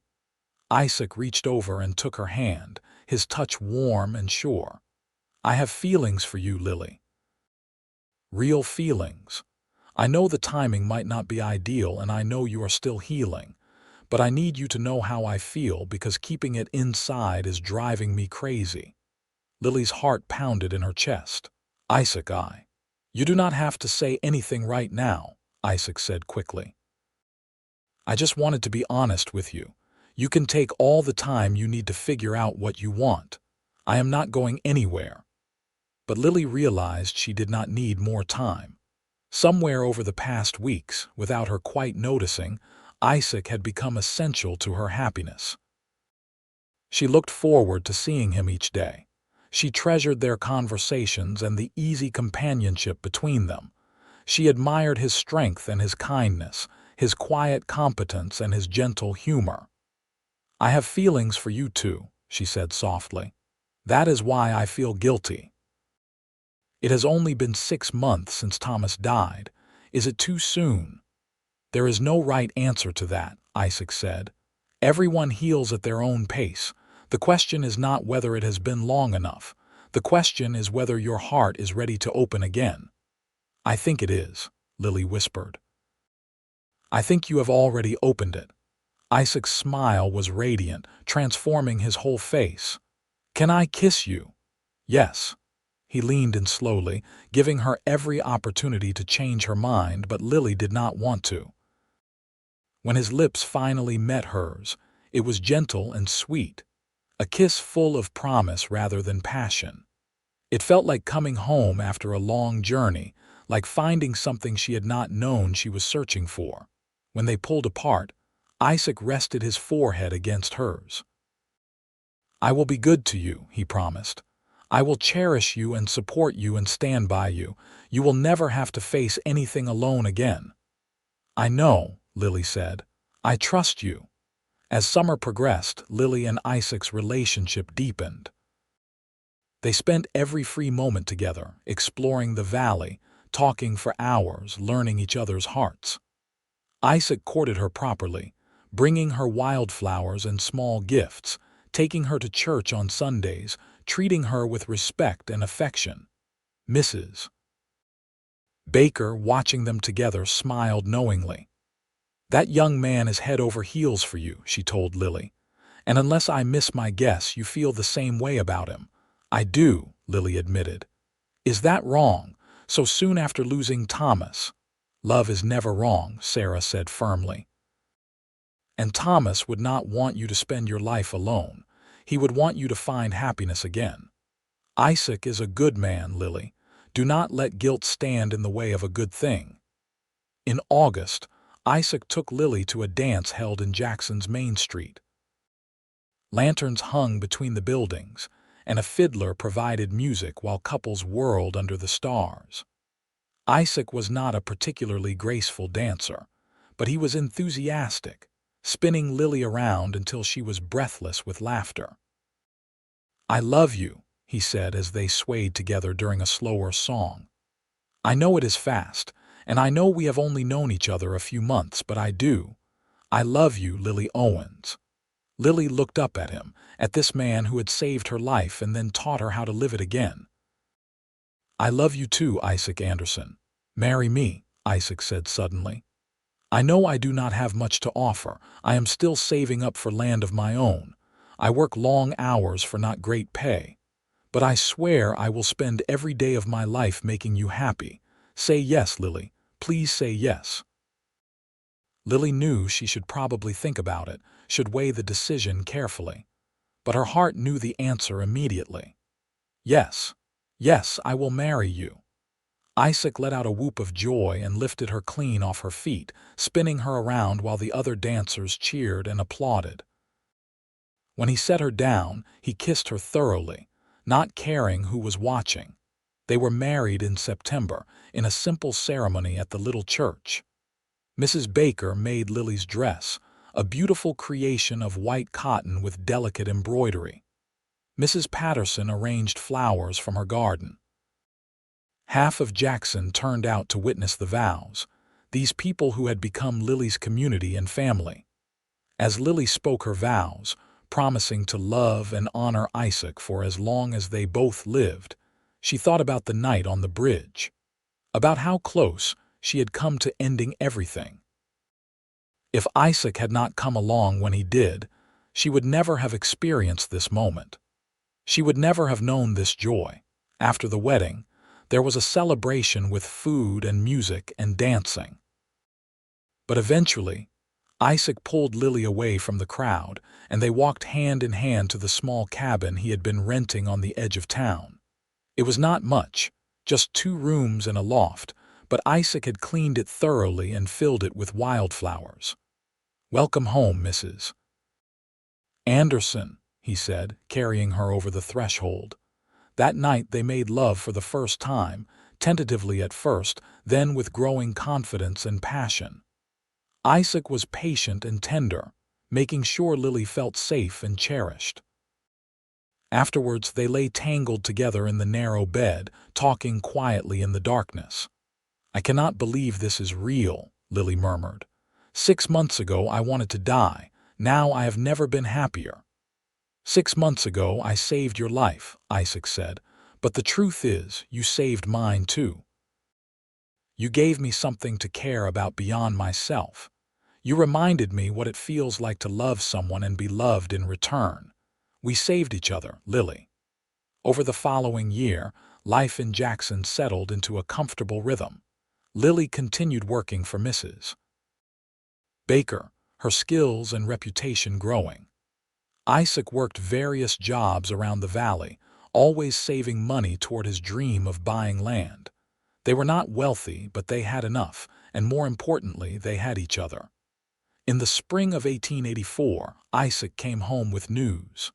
Isaac reached over and took her hand, his touch warm and sure. I have feelings for you, Lily. Real feelings. I know the timing might not be ideal and I know you are still healing, but I need you to know how I feel because keeping it inside is driving me crazy. Lily's heart pounded in her chest. Isaac, You do not have to say anything right now, Isaac said quickly. I just wanted to be honest with you. You can take all the time you need to figure out what you want. I am not going anywhere. But Lily realized she did not need more time. Somewhere over the past weeks, without her quite noticing, Isaac had become essential to her happiness. She looked forward to seeing him each day. She treasured their conversations and the easy companionship between them. She admired his strength and his kindness, his quiet competence and his gentle humor. I have feelings for you too, she said softly. That is why I feel guilty. It has only been 6 months since Thomas died. Is it too soon? There is no right answer to that, Isaac said. Everyone heals at their own pace. The question is not whether it has been long enough. The question is whether your heart is ready to open again. I think it is, Lily whispered. I think you have already opened it. Isaac's smile was radiant, transforming his whole face. Can I kiss you? Yes. He leaned in slowly, giving her every opportunity to change her mind, but Lily did not want to. When his lips finally met hers, it was gentle and sweet, a kiss full of promise rather than passion. It felt like coming home after a long journey, like finding something she had not known she was searching for. When they pulled apart, Isaac rested his forehead against hers. I will be good to you, he promised. I will cherish you and support you and stand by you. You will never have to face anything alone again. I know, Lily said. I trust you. As summer progressed, Lily and Isaac's relationship deepened. They spent every free moment together, exploring the valley, talking for hours, learning each other's hearts. Isaac courted her properly, bringing her wildflowers and small gifts, taking her to church on Sundays, treating her with respect and affection. Mrs. Baker, watching them together, smiled knowingly. That young man is head over heels for you, she told Lily. And unless I miss my guess, you feel the same way about him. I do, Lily admitted. Is that wrong, so soon after losing Thomas? Love is never wrong, Sarah said firmly. And Thomas would not want you to spend your life alone. He would want you to find happiness again. Isaac is a good man, Lily. Do not let guilt stand in the way of a good thing. In August, Isaac took Lily to a dance held in Jackson's Main Street. Lanterns hung between the buildings, and a fiddler provided music while couples whirled under the stars. Isaac was not a particularly graceful dancer, but he was enthusiastic, spinning Lily around until she was breathless with laughter. I love you, he said as they swayed together during a slower song. I know it is fast, and I know we have only known each other a few months, but I do. I love you, Lily Owens. Lily looked up at him, at this man who had saved her life and then taught her how to live it again. I love you too, Isaac Anderson. Marry me, Isaac said suddenly. I know I do not have much to offer. I am still saving up for land of my own. I work long hours for not great pay. But I swear I will spend every day of my life making you happy. Say yes, Lily. Please say yes. Lily knew she should probably think about it, should weigh the decision carefully. But her heart knew the answer immediately. Yes, yes, I will marry you. Isaac let out a whoop of joy and lifted her clean off her feet, spinning her around while the other dancers cheered and applauded. When he set her down, he kissed her thoroughly, not caring who was watching. They were married in September, in a simple ceremony at the little church. Mrs. Baker made Lily's dress, a beautiful creation of white cotton with delicate embroidery. Mrs. Patterson arranged flowers from her garden. Half of Jackson turned out to witness the vows, these people who had become Lily's community and family. As Lily spoke her vows, promising to love and honor Isaac for as long as they both lived, she thought about the night on the bridge, about how close she had come to ending everything. If Isaac had not come along when he did, she would never have experienced this moment. She would never have known this joy. After the wedding, there was a celebration with food and music and dancing. But eventually, Isaac pulled Lily away from the crowd, and they walked hand in hand to the small cabin he had been renting on the edge of town. It was not much, just 2 rooms and a loft, but Isaac had cleaned it thoroughly and filled it with wildflowers. "Welcome home, Mrs. Anderson," he said, carrying her over the threshold. That night they made love for the first time, tentatively at first, then with growing confidence and passion. Isaac was patient and tender, making sure Lily felt safe and cherished. Afterwards they lay tangled together in the narrow bed, talking quietly in the darkness. "I cannot believe this is real," Lily murmured. "6 months ago I wanted to die. Now I have never been happier." "6 months ago I saved your life," Isaac said, "but the truth is you saved mine too. You gave me something to care about beyond myself. You reminded me what it feels like to love someone and be loved in return. We saved each other, Lily." Over the following year, life in Jackson settled into a comfortable rhythm. Lily continued working for Mrs. Baker, her skills and reputation growing. Isaac worked various jobs around the valley, always saving money toward his dream of buying land. They were not wealthy, but they had enough, and more importantly, they had each other. In the spring of 1884, Isaac came home with news.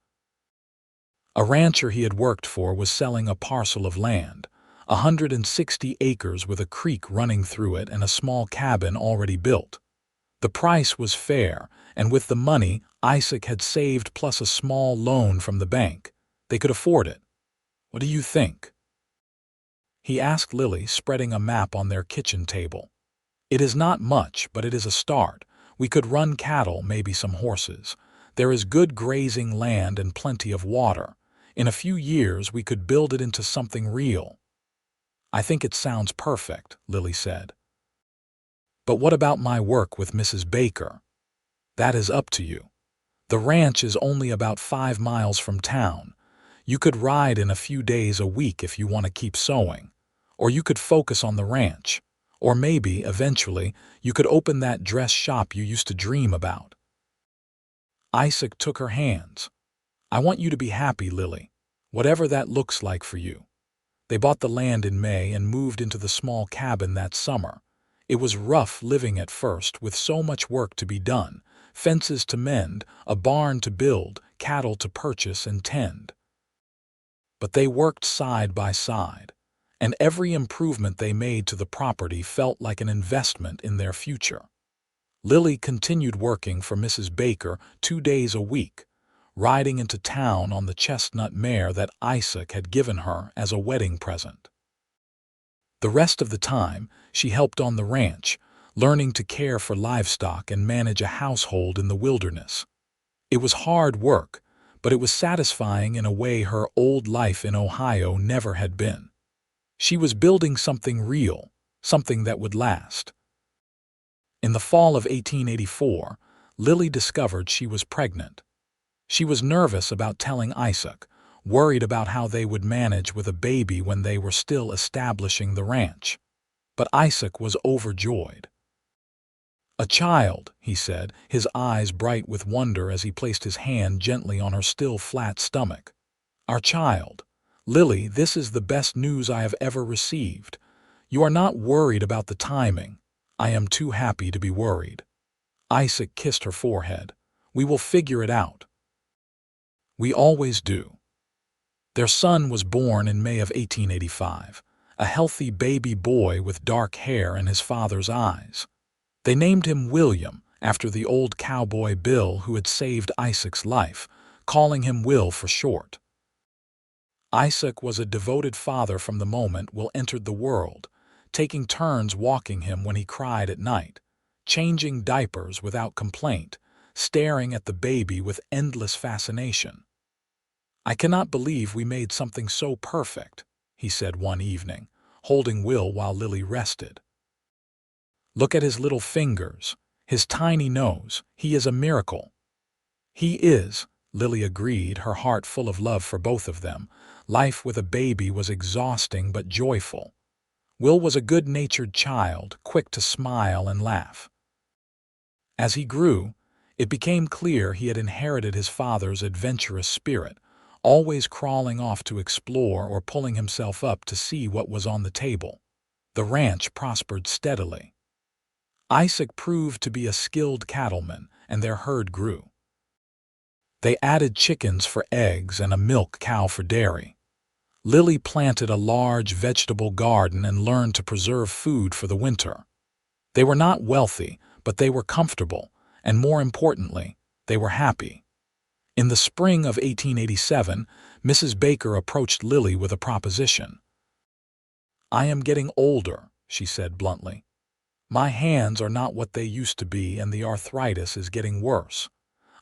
A rancher he had worked for was selling a parcel of land, 160 acres with a creek running through it and a small cabin already built. The price was fair, and with the money Isaac had saved plus a small loan from the bank, they could afford it. "What do you think?" he asked Lily, spreading a map on their kitchen table. "It is not much, but it is a start. We could run cattle, maybe some horses. There is good grazing land and plenty of water. In a few years we could build it into something real." "I think it sounds perfect," Lily said. "But what about my work with Mrs. Baker?" "That is up to you. The ranch is only about 5 miles from town. You could ride in a few days a week if you want to keep sewing. Or you could focus on the ranch. Or maybe, eventually, you could open that dress shop you used to dream about." Isaac took her hands. "I want you to be happy, Lily, whatever that looks like for you." They bought the land in May and moved into the small cabin that summer. It was rough living at first, with so much work to be done, fences to mend, a barn to build, cattle to purchase and tend. But they worked side by side, and every improvement they made to the property felt like an investment in their future. Lily continued working for Mrs. Baker 2 days a week, riding into town on the chestnut mare that Isaac had given her as a wedding present. The rest of the time, she helped on the ranch, learning to care for livestock and manage a household in the wilderness. It was hard work, but it was satisfying in a way her old life in Ohio never had been. She was building something real, something that would last. In the fall of 1884, Lily discovered she was pregnant. She was nervous about telling Isaac, worried about how they would manage with a baby when they were still establishing the ranch. But Isaac was overjoyed. "A child," he said, his eyes bright with wonder as he placed his hand gently on her still flat stomach. "Our child. Lily, this is the best news I have ever received. You are not worried about the timing. I am too happy to be worried." Isaac kissed her forehead. "We will figure it out. We always do." Their son was born in May of 1885, a healthy baby boy with dark hair and his father's eyes. They named him William, after the old cowboy Bill who had saved Isaac's life, calling him Will for short. Isaac was a devoted father from the moment Will entered the world, taking turns walking him when he cried at night, changing diapers without complaint, staring at the baby with endless fascination. "I cannot believe we made something so perfect," he said one evening, holding Will while Lily rested. "Look at his little fingers, his tiny nose. He is a miracle." "He is," Lily agreed, her heart full of love for both of them. Life with a baby was exhausting but joyful. Will was a good-natured child, quick to smile and laugh. As he grew, it became clear he had inherited his father's adventurous spirit, always crawling off to explore or pulling himself up to see what was on the table. The ranch prospered steadily. Isaac proved to be a skilled cattleman, and their herd grew. They added chickens for eggs and a milk cow for dairy. Lily planted a large vegetable garden and learned to preserve food for the winter. They were not wealthy, but they were comfortable, and more importantly, they were happy. In the spring of 1887, Mrs. Baker approached Lily with a proposition. "I am getting older," she said bluntly. "My hands are not what they used to be, and the arthritis is getting worse.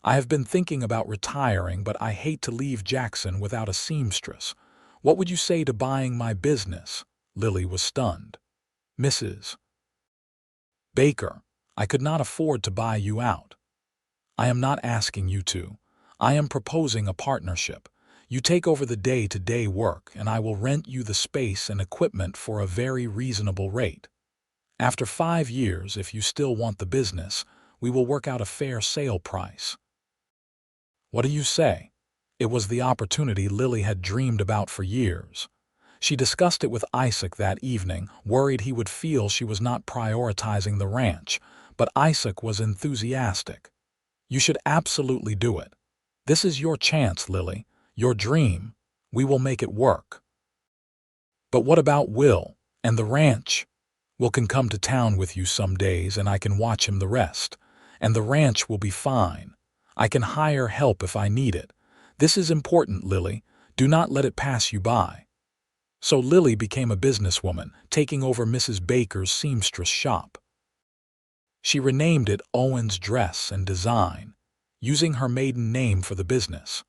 I have been thinking about retiring, but I hate to leave Jackson without a seamstress. What would you say to buying my business?" Lily was stunned. "Mrs. Baker, I could not afford to buy you out." "I am not asking you to. I am proposing a partnership. You take over the day-to-day work, and I will rent you the space and equipment for a very reasonable rate. After 5 years, if you still want the business, we will work out a fair sale price." What do you say? It was the opportunity Lily had dreamed about for years. She discussed it with Isaac that evening, worried he would feel she was not prioritizing the ranch, but Isaac was enthusiastic. "You should absolutely do it. This is your chance, Lily, your dream. We will make it work." "But what about Will and the ranch?" "Will can come to town with you some days and I can watch him the rest. And the ranch will be fine. I can hire help if I need it. This is important, Lily. Do not let it pass you by." So Lily became a businesswoman, taking over Mrs. Baker's seamstress shop. She renamed it Owens Dress and Design, using her maiden name for the business.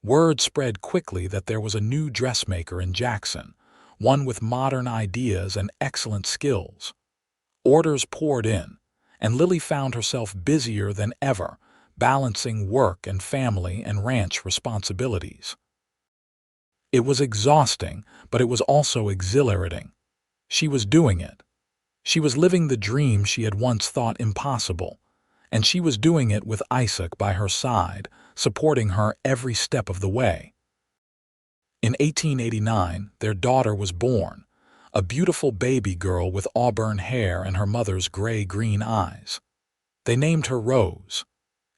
Word spread quickly that there was a new dressmaker in Jackson, one with modern ideas and excellent skills. Orders poured in, and Lily found herself busier than ever, balancing work and family and ranch responsibilities. It was exhausting, but it was also exhilarating. She was doing it. She was living the dream she had once thought impossible, and she was doing it with Isaac by her side, supporting her every step of the way. In 1889, their daughter was born, a beautiful baby girl with auburn hair and her mother's gray-green eyes. They named her Rose.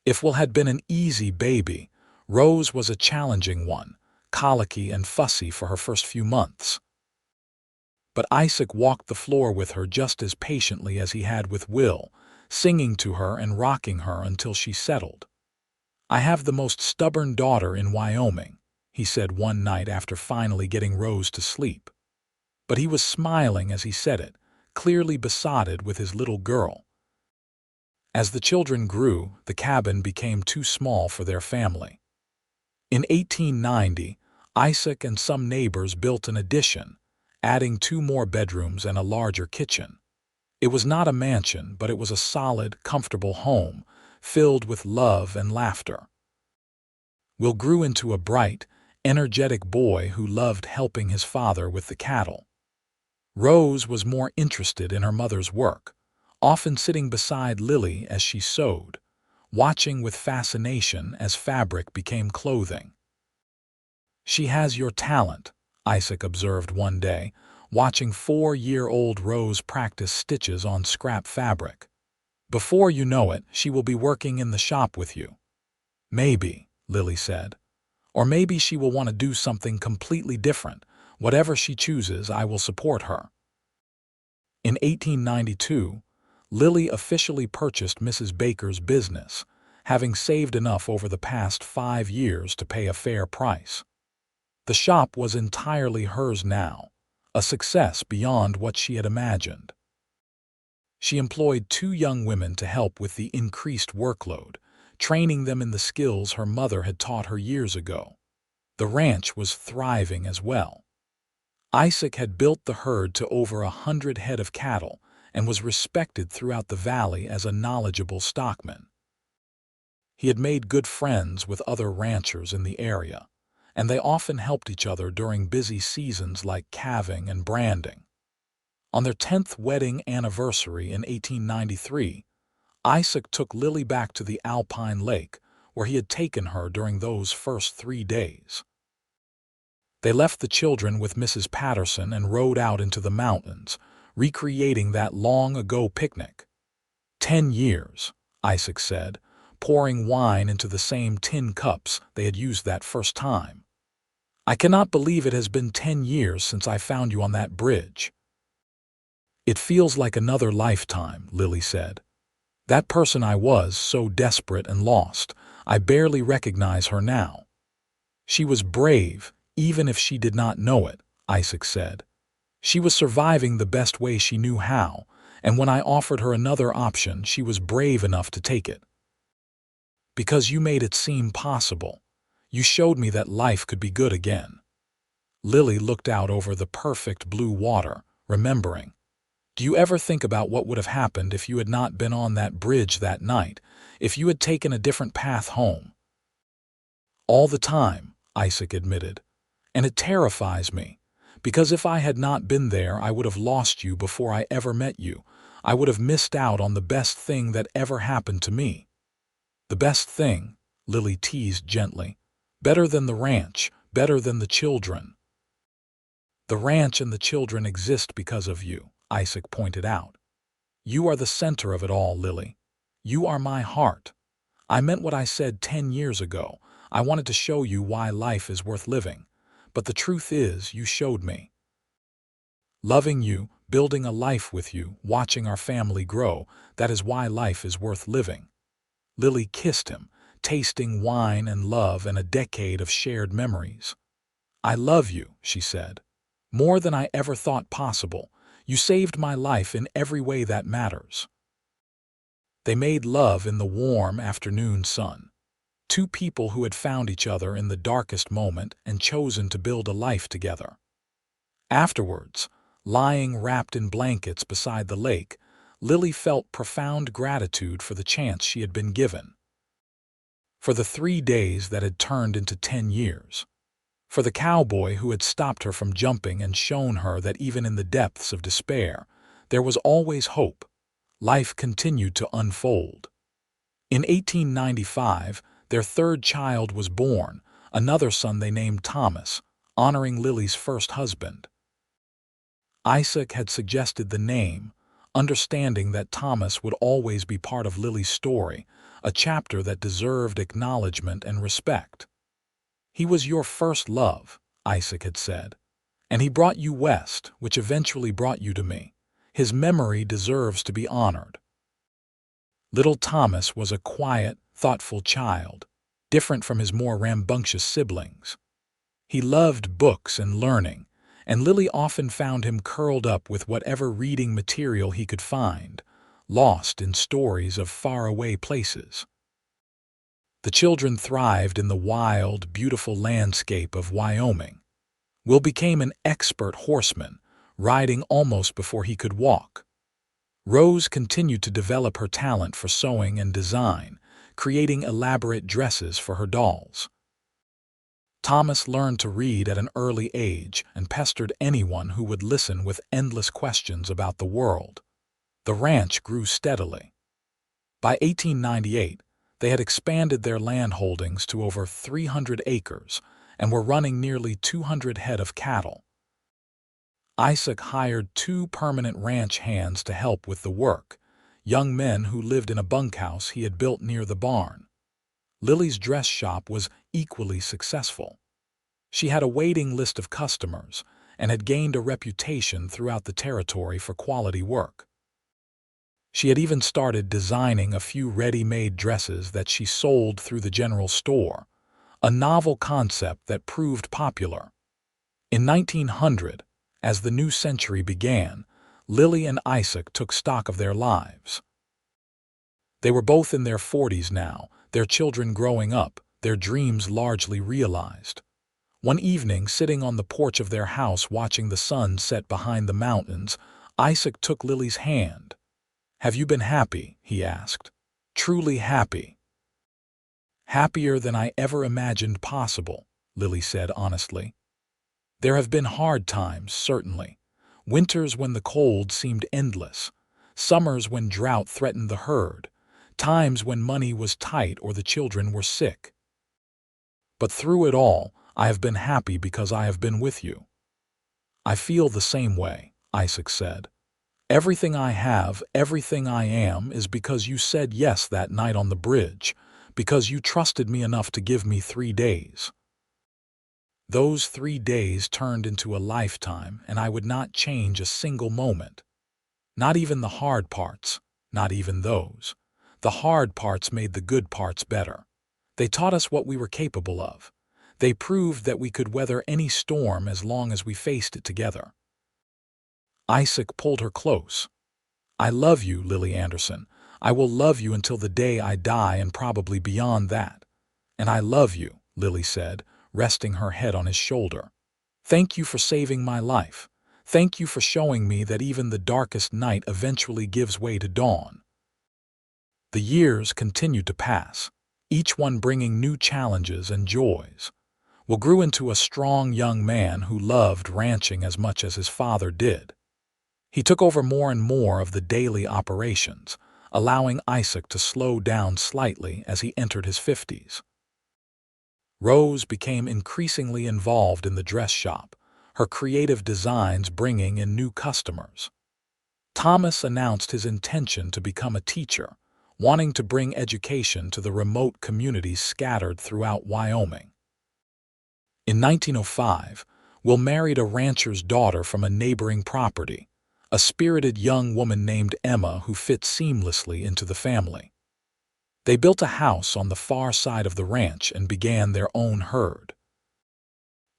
If Will had been an easy baby, Rose was a challenging one, colicky and fussy for her first few months. But Isaac walked the floor with her just as patiently as he had with Will, singing to her and rocking her until she settled. "I have the most stubborn daughter in Wyoming," he said one night after finally getting Rose to sleep. But he was smiling as he said it, clearly besotted with his little girl. As the children grew, the cabin became too small for their family. In 1890, Isaac and some neighbors built an addition, adding 2 more bedrooms and a larger kitchen. It was not a mansion, but it was a solid, comfortable home, filled with love and laughter. Will grew into a bright, energetic boy who loved helping his father with the cattle. Rose was more interested in her mother's work, often sitting beside Lily as she sewed, watching with fascination as fabric became clothing. "She has your talent," Isaac observed one day, watching 4-year-old Rose practice stitches on scrap fabric. "Before you know it, she will be working in the shop with you." "Maybe," Lily said. Or maybe she will want to do something completely different. Whatever she chooses, I will support her. In 1892, Lily officially purchased Mrs. Baker's business, having saved enough over the past 5 years to pay a fair price. The shop was entirely hers now, a success beyond what she had imagined. She employed 2 young women to help with the increased workload, training them in the skills her mother had taught her years ago. The ranch was thriving as well. Isaac had built the herd to over 100 head of cattle and was respected throughout the valley as a knowledgeable stockman. He had made good friends with other ranchers in the area, and they often helped each other during busy seasons like calving and branding. On their 10th wedding anniversary in 1893, Isaac took Lily back to the Alpine Lake, where he had taken her during those first 3 days. They left the children with Mrs. Patterson and rode out into the mountains, recreating that long-ago picnic. 10 years, Isaac said, pouring wine into the same tin cups they had used that first time. I cannot believe it has been 10 years since I found you on that bridge. It feels like another lifetime, Lily said. That person I was, so desperate and lost, I barely recognize her now. She was brave, even if she did not know it, Isaac said. She was surviving the best way she knew how, and when I offered her another option, she was brave enough to take it. Because you made it seem possible. You showed me that life could be good again. Lily looked out over the perfect blue water, remembering. Do you ever think about what would have happened if you had not been on that bridge that night, if you had taken a different path home? All the time, Isaac admitted. And it terrifies me, because if I had not been there, I would have lost you before I ever met you. I would have missed out on the best thing that ever happened to me. The best thing, Lily teased gently. Better than the ranch, better than the children. The ranch and the children exist because of you, Isaac pointed out. You are the center of it all, Lily. You are my heart. I meant what I said 10 years ago. I wanted to show you why life is worth living. But the truth is, you showed me. Loving you, building a life with you, watching our family grow, that is why life is worth living. Lily kissed him, tasting wine and love and a decade of shared memories. I love you, she said. More than I ever thought possible. You saved my life in every way that matters. They made love in the warm afternoon sun. 2 people who had found each other in the darkest moment and chosen to build a life together. Afterwards, lying wrapped in blankets beside the lake, Lily felt profound gratitude for the chance she had been given. For the 3 days that had turned into 10 years. For the cowboy who had stopped her from jumping and shown her that even in the depths of despair, there was always hope. Life continued to unfold. In 1895, their 3rd child was born, another son they named Thomas, honoring Lily's first husband. Isaac had suggested the name, understanding that Thomas would always be part of Lily's story, a chapter that deserved acknowledgement and respect. He was your first love, Isaac had said, and he brought you west, which eventually brought you to me. His memory deserves to be honored. Little Thomas was a quiet, thoughtful child, different from his more rambunctious siblings. He loved books and learning, and Lily often found him curled up with whatever reading material he could find, lost in stories of faraway places. The children thrived in the wild, beautiful landscape of Wyoming. Will became an expert horseman, riding almost before he could walk. Rose continued to develop her talent for sewing and design, creating elaborate dresses for her dolls. Thomas learned to read at an early age and pestered anyone who would listen with endless questions about the world. The ranch grew steadily. By 1898, they had expanded their land holdings to over 300 acres and were running nearly 200 head of cattle. Isaac hired 2 permanent ranch hands to help with the work, young men who lived in a bunkhouse he had built near the barn. Lily's dress shop was equally successful. She had a waiting list of customers and had gained a reputation throughout the territory for quality work. She had even started designing a few ready-made dresses that she sold through the general store, a novel concept that proved popular. In 1900, as the new century began, Lily and Isaac took stock of their lives. They were both in their 40s now, their children growing up, their dreams largely realized. One evening, sitting on the porch of their house watching the sun set behind the mountains, Isaac took Lily's hand. "Have you been happy?" he asked. "Truly happy." "Happier than I ever imagined possible," Lily said honestly. "There have been hard times, certainly. Winters when the cold seemed endless, summers when drought threatened the herd, times when money was tight or the children were sick. But through it all, I have been happy because I have been with you." "I feel the same way," Isaac said. "Everything I have, everything I am, is because you said yes that night on the bridge, because you trusted me enough to give me 3 days. Those 3 days turned into a lifetime, and I would not change a single moment. Not even the hard parts, not even those. The hard parts made the good parts better. They taught us what we were capable of. They proved that we could weather any storm as long as we faced it together." Isaac pulled her close. "I love you, Lily Anderson. I will love you until the day I die and probably beyond that." "And I love you," Lily said, resting her head on his shoulder. "Thank you for saving my life. Thank you for showing me that even the darkest night eventually gives way to dawn." The years continued to pass, each one bringing new challenges and joys. Will grew into a strong young man who loved ranching as much as his father did. He took over more and more of the daily operations, allowing Isaac to slow down slightly as he entered his 50s. Rose became increasingly involved in the dress shop, her creative designs bringing in new customers. Thomas announced his intention to become a teacher, wanting to bring education to the remote communities scattered throughout Wyoming. In 1905, Will married a rancher's daughter from a neighboring property, a spirited young woman named Emma who fit seamlessly into the family. They built a house on the far side of the ranch and began their own herd.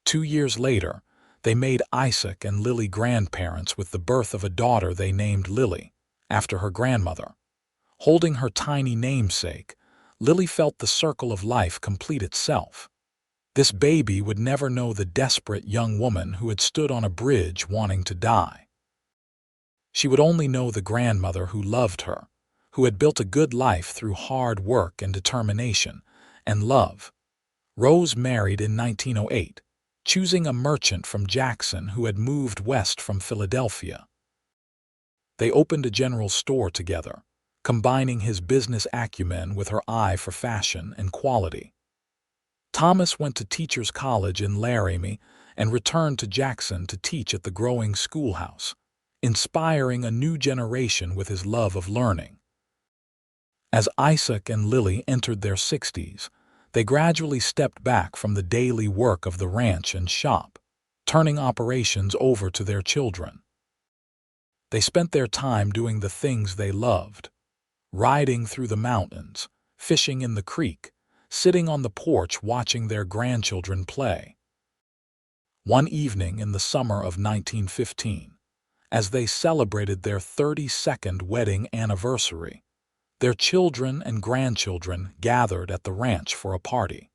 2 years later, they made Isaac and Lily grandparents with the birth of a daughter they named Lily, after her grandmother. Holding her tiny namesake, Lily felt the circle of life complete itself. This baby would never know the desperate young woman who had stood on a bridge wanting to die. She would only know the grandmother who loved her, who had built a good life through hard work and determination and love. Rose married in 1908, choosing a merchant from Jackson who had moved west from Philadelphia. They opened a general store together, combining his business acumen with her eye for fashion and quality. Thomas went to Teachers College in Laramie and returned to Jackson to teach at the growing schoolhouse, inspiring a new generation with his love of learning. As Isaac and Lily entered their 60s, they gradually stepped back from the daily work of the ranch and shop, turning operations over to their children. They spent their time doing the things they loved, riding through the mountains, fishing in the creek, sitting on the porch watching their grandchildren play. One evening in the summer of 1915, as they celebrated their 32nd wedding anniversary, their children and grandchildren gathered at the ranch for a party.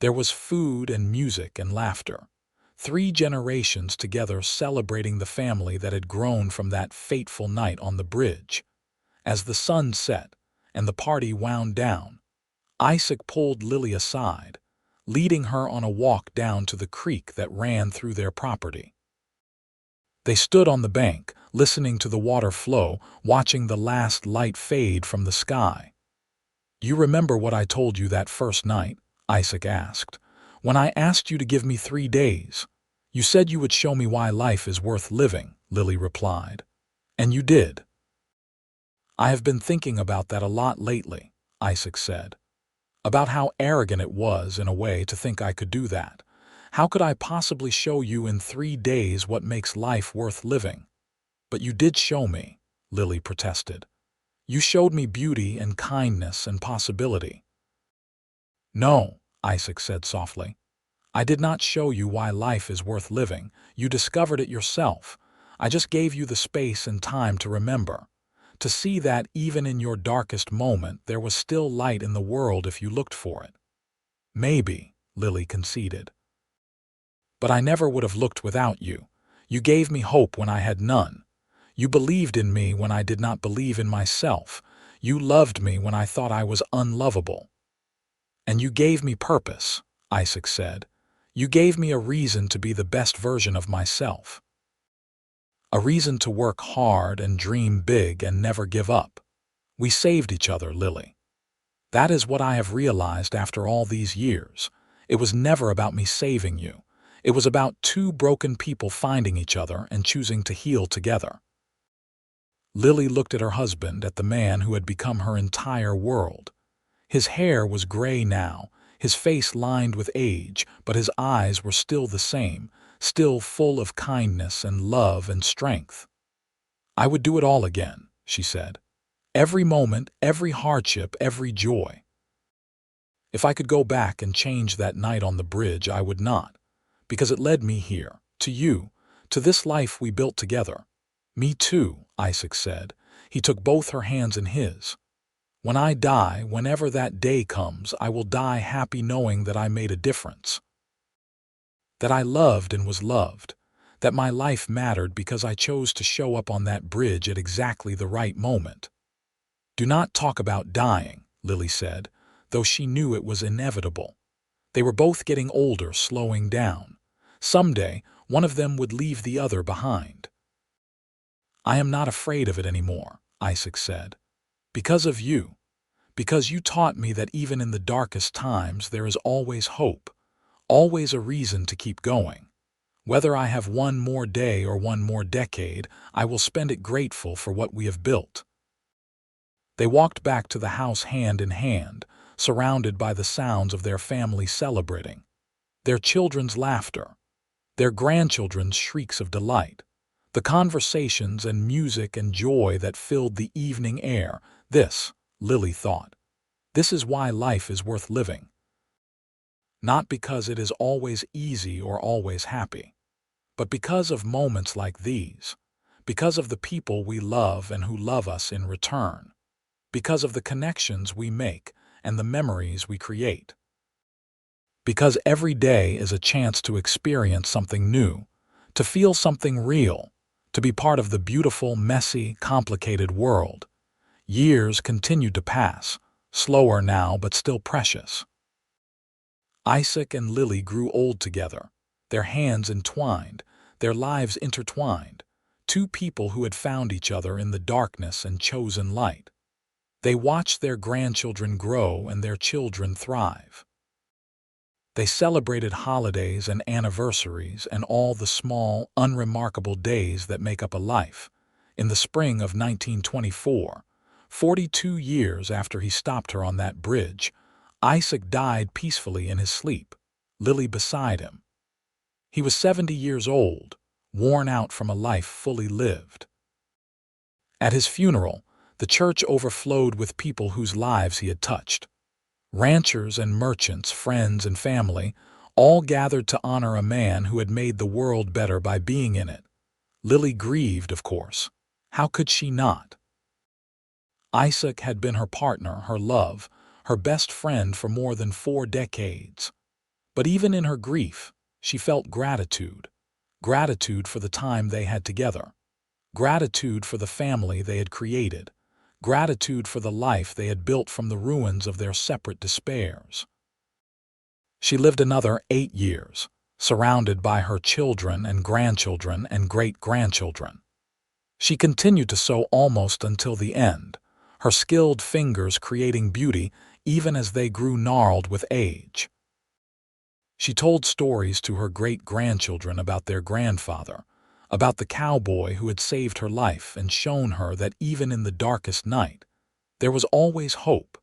There was food and music and laughter, 3 generations together celebrating the family that had grown from that fateful night on the bridge. As the sun set and the party wound down, Isaac pulled Lily aside, leading her on a walk down to the creek that ran through their property. They stood on the bank, listening to the water flow, watching the last light fade from the sky. "You remember what I told you that first night?" Isaac asked. "When I asked you to give me 3 days, you said you would show me why life is worth living," Lily replied. "And you did." "I have been thinking about that a lot lately," Isaac said. about how arrogant it was in a way to think I could do that. How could I possibly show you in 3 days what makes life worth living? But you did show me, Lily protested. You showed me beauty and kindness and possibility. No, Isaac said softly. I did not show you why life is worth living. You discovered it yourself. I just gave you the space and time to remember, to see that even in your darkest moment there was still light in the world if you looked for it. Maybe, Lily conceded. But I never would have looked without you. You gave me hope when I had none. You believed in me when I did not believe in myself. You loved me when I thought I was unlovable. And you gave me purpose, Isaac said. You gave me a reason to be the best version of myself. A reason to work hard and dream big and never give up. We saved each other, Lily. That is what I have realized after all these years. It was never about me saving you. It was about two broken people finding each other and choosing to heal together. Lily looked at her husband, at the man who had become her entire world. His hair was gray now, his face lined with age, but his eyes were still the same, still full of kindness and love and strength. I would do it all again, she said. Every moment, every hardship, every joy. If I could go back and change that night on the bridge, I would not, because it led me here, to you, to this life we built together. Me too, Isaac said. He took both her hands in his. When I die, whenever that day comes, I will die happy knowing that I made a difference. That I loved and was loved. That my life mattered because I chose to show up on that bridge at exactly the right moment. Do not talk about dying, Lily said, though she knew it was inevitable. They were both getting older, slowing down. Someday, one of them would leave the other behind. I am not afraid of it anymore, Isaac said. Because of you. Because you taught me that even in the darkest times there is always hope, always a reason to keep going. Whether I have one more day or one more decade, I will spend it grateful for what we have built. They walked back to the house hand in hand, surrounded by the sounds of their family celebrating. Their children's laughter, their grandchildren's shrieks of delight, the conversations and music and joy that filled the evening air. This, Lily thought, this is why life is worth living. Not because it is always easy or always happy, but because of moments like these, because of the people we love and who love us in return, because of the connections we make and the memories we create. Because every day is a chance to experience something new, to feel something real, to be part of the beautiful, messy, complicated world. Years continued to pass, slower now but still precious. Isaac and Lily grew old together, their hands entwined, their lives intertwined, two people who had found each other in the darkness and chosen light. They watched their grandchildren grow and their children thrive. They celebrated holidays and anniversaries and all the small, unremarkable days that make up a life. In the spring of 1924, 42 years after he stopped her on that bridge, Isaac died peacefully in his sleep, Lily beside him. He was 70 years old, worn out from a life fully lived. At his funeral, the church overflowed with people whose lives he had touched. Ranchers and merchants, friends and family, all gathered to honor a man who had made the world better by being in it. Lily grieved, of course. How could she not? Isaac had been her partner, her love, her best friend for more than 4 decades. But even in her grief, she felt gratitude. Gratitude for the time they had together. Gratitude for the family they had created. Gratitude for the life they had built from the ruins of their separate despairs. She lived another 8 years, surrounded by her children and grandchildren and great-grandchildren. She continued to sew almost until the end, her skilled fingers creating beauty even as they grew gnarled with age. She told stories to her great-grandchildren about their grandfather, about the cowboy who had saved her life and shown her that even in the darkest night, there was always hope.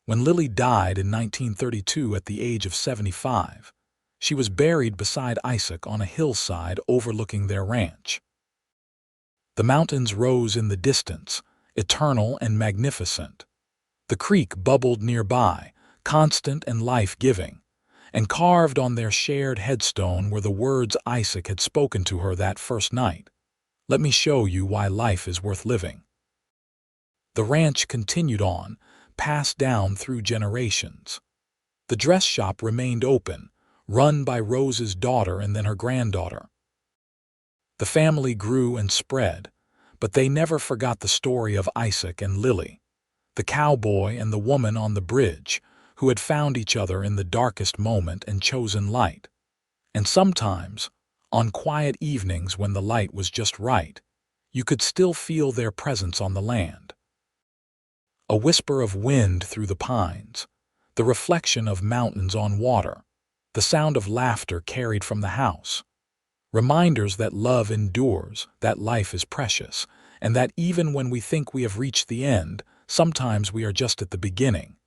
When Lily died in 1932 at the age of 75, she was buried beside Isaac on a hillside overlooking their ranch. The mountains rose in the distance, eternal and magnificent. The creek bubbled nearby, constant and life-giving, and carved on their shared headstone were the words Isaac had spoken to her that first night. "Let me show you why life is worth living." The ranch continued on, passed down through generations. The dress shop remained open, run by Rose's daughter and then her granddaughter. The family grew and spread, but they never forgot the story of Isaac and Lily, the cowboy and the woman on the bridge, who had found each other in the darkest moment and chosen light. And sometimes, on quiet evenings when the light was just right, you could still feel their presence on the land. A whisper of wind through the pines, the reflection of mountains on water, the sound of laughter carried from the house. Reminders that love endures, that life is precious, and that even when we think we have reached the end, sometimes we are just at the beginning.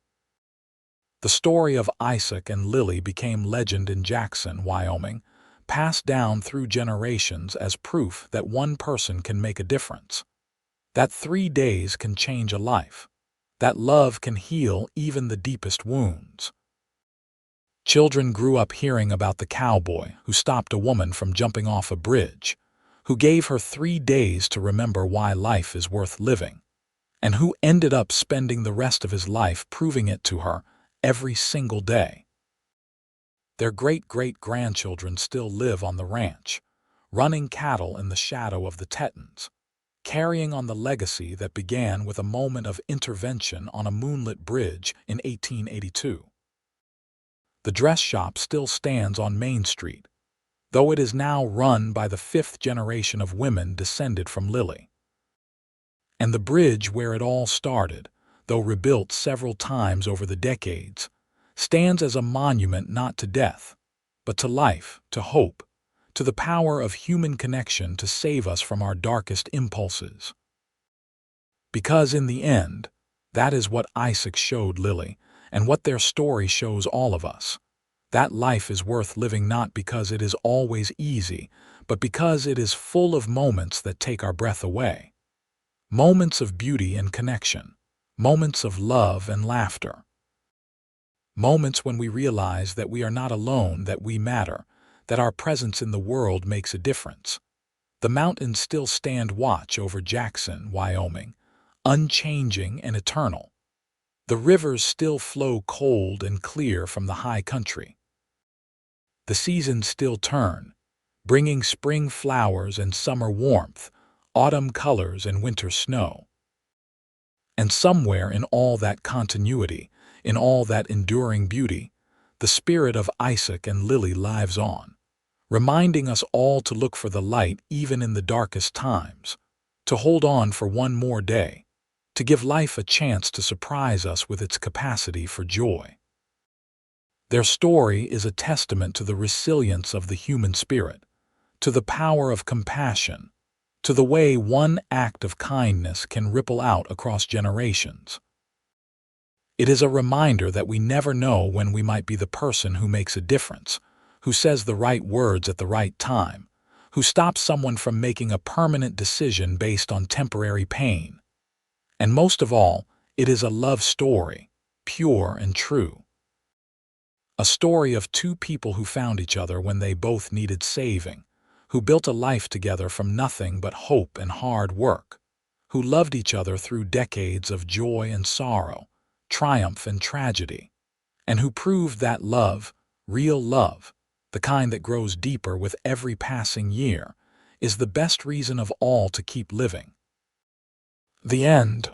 The story of Isaac and Lily became legend in Jackson, Wyoming, passed down through generations as proof that one person can make a difference, that 3 days can change a life, that love can heal even the deepest wounds. Children grew up hearing about the cowboy who stopped a woman from jumping off a bridge, who gave her 3 days to remember why life is worth living, and who ended up spending the rest of his life proving it to her every single day. Their great-great-grandchildren still live on the ranch, running cattle in the shadow of the Tetons, carrying on the legacy that began with a moment of intervention on a moonlit bridge in 1882. The dress shop still stands on Main Street, though it is now run by the 5th generation of women descended from Lily. And the bridge where it all started, though rebuilt several times over the decades, stands as a monument not to death, but to life, to hope, to the power of human connection to save us from our darkest impulses. Because in the end, that is what Isaac showed Lily, and what their story shows all of us. That life is worth living not because it is always easy, but because it is full of moments that take our breath away. Moments of beauty and connection, moments of love and laughter. Moments when we realize that we are not alone, that we matter, that our presence in the world makes a difference. The mountains still stand watch over Jackson, Wyoming, unchanging and eternal. The rivers still flow cold and clear from the high country. The seasons still turn, bringing spring flowers and summer warmth, autumn colors and winter snow. And somewhere in all that continuity, in all that enduring beauty, the spirit of Isaac and Lily lives on, reminding us all to look for the light even in the darkest times, to hold on for one more day, to give life a chance to surprise us with its capacity for joy. Their story is a testament to the resilience of the human spirit, to the power of compassion, to the way one act of kindness can ripple out across generations. It is a reminder that we never know when we might be the person who makes a difference, who says the right words at the right time, who stops someone from making a permanent decision based on temporary pain. And most of all, it is a love story, pure and true. A story of 2 people who found each other when they both needed saving, who built a life together from nothing but hope and hard work, who loved each other through decades of joy and sorrow, triumph and tragedy, and who proved that love, real love, the kind that grows deeper with every passing year, is the best reason of all to keep living. The end.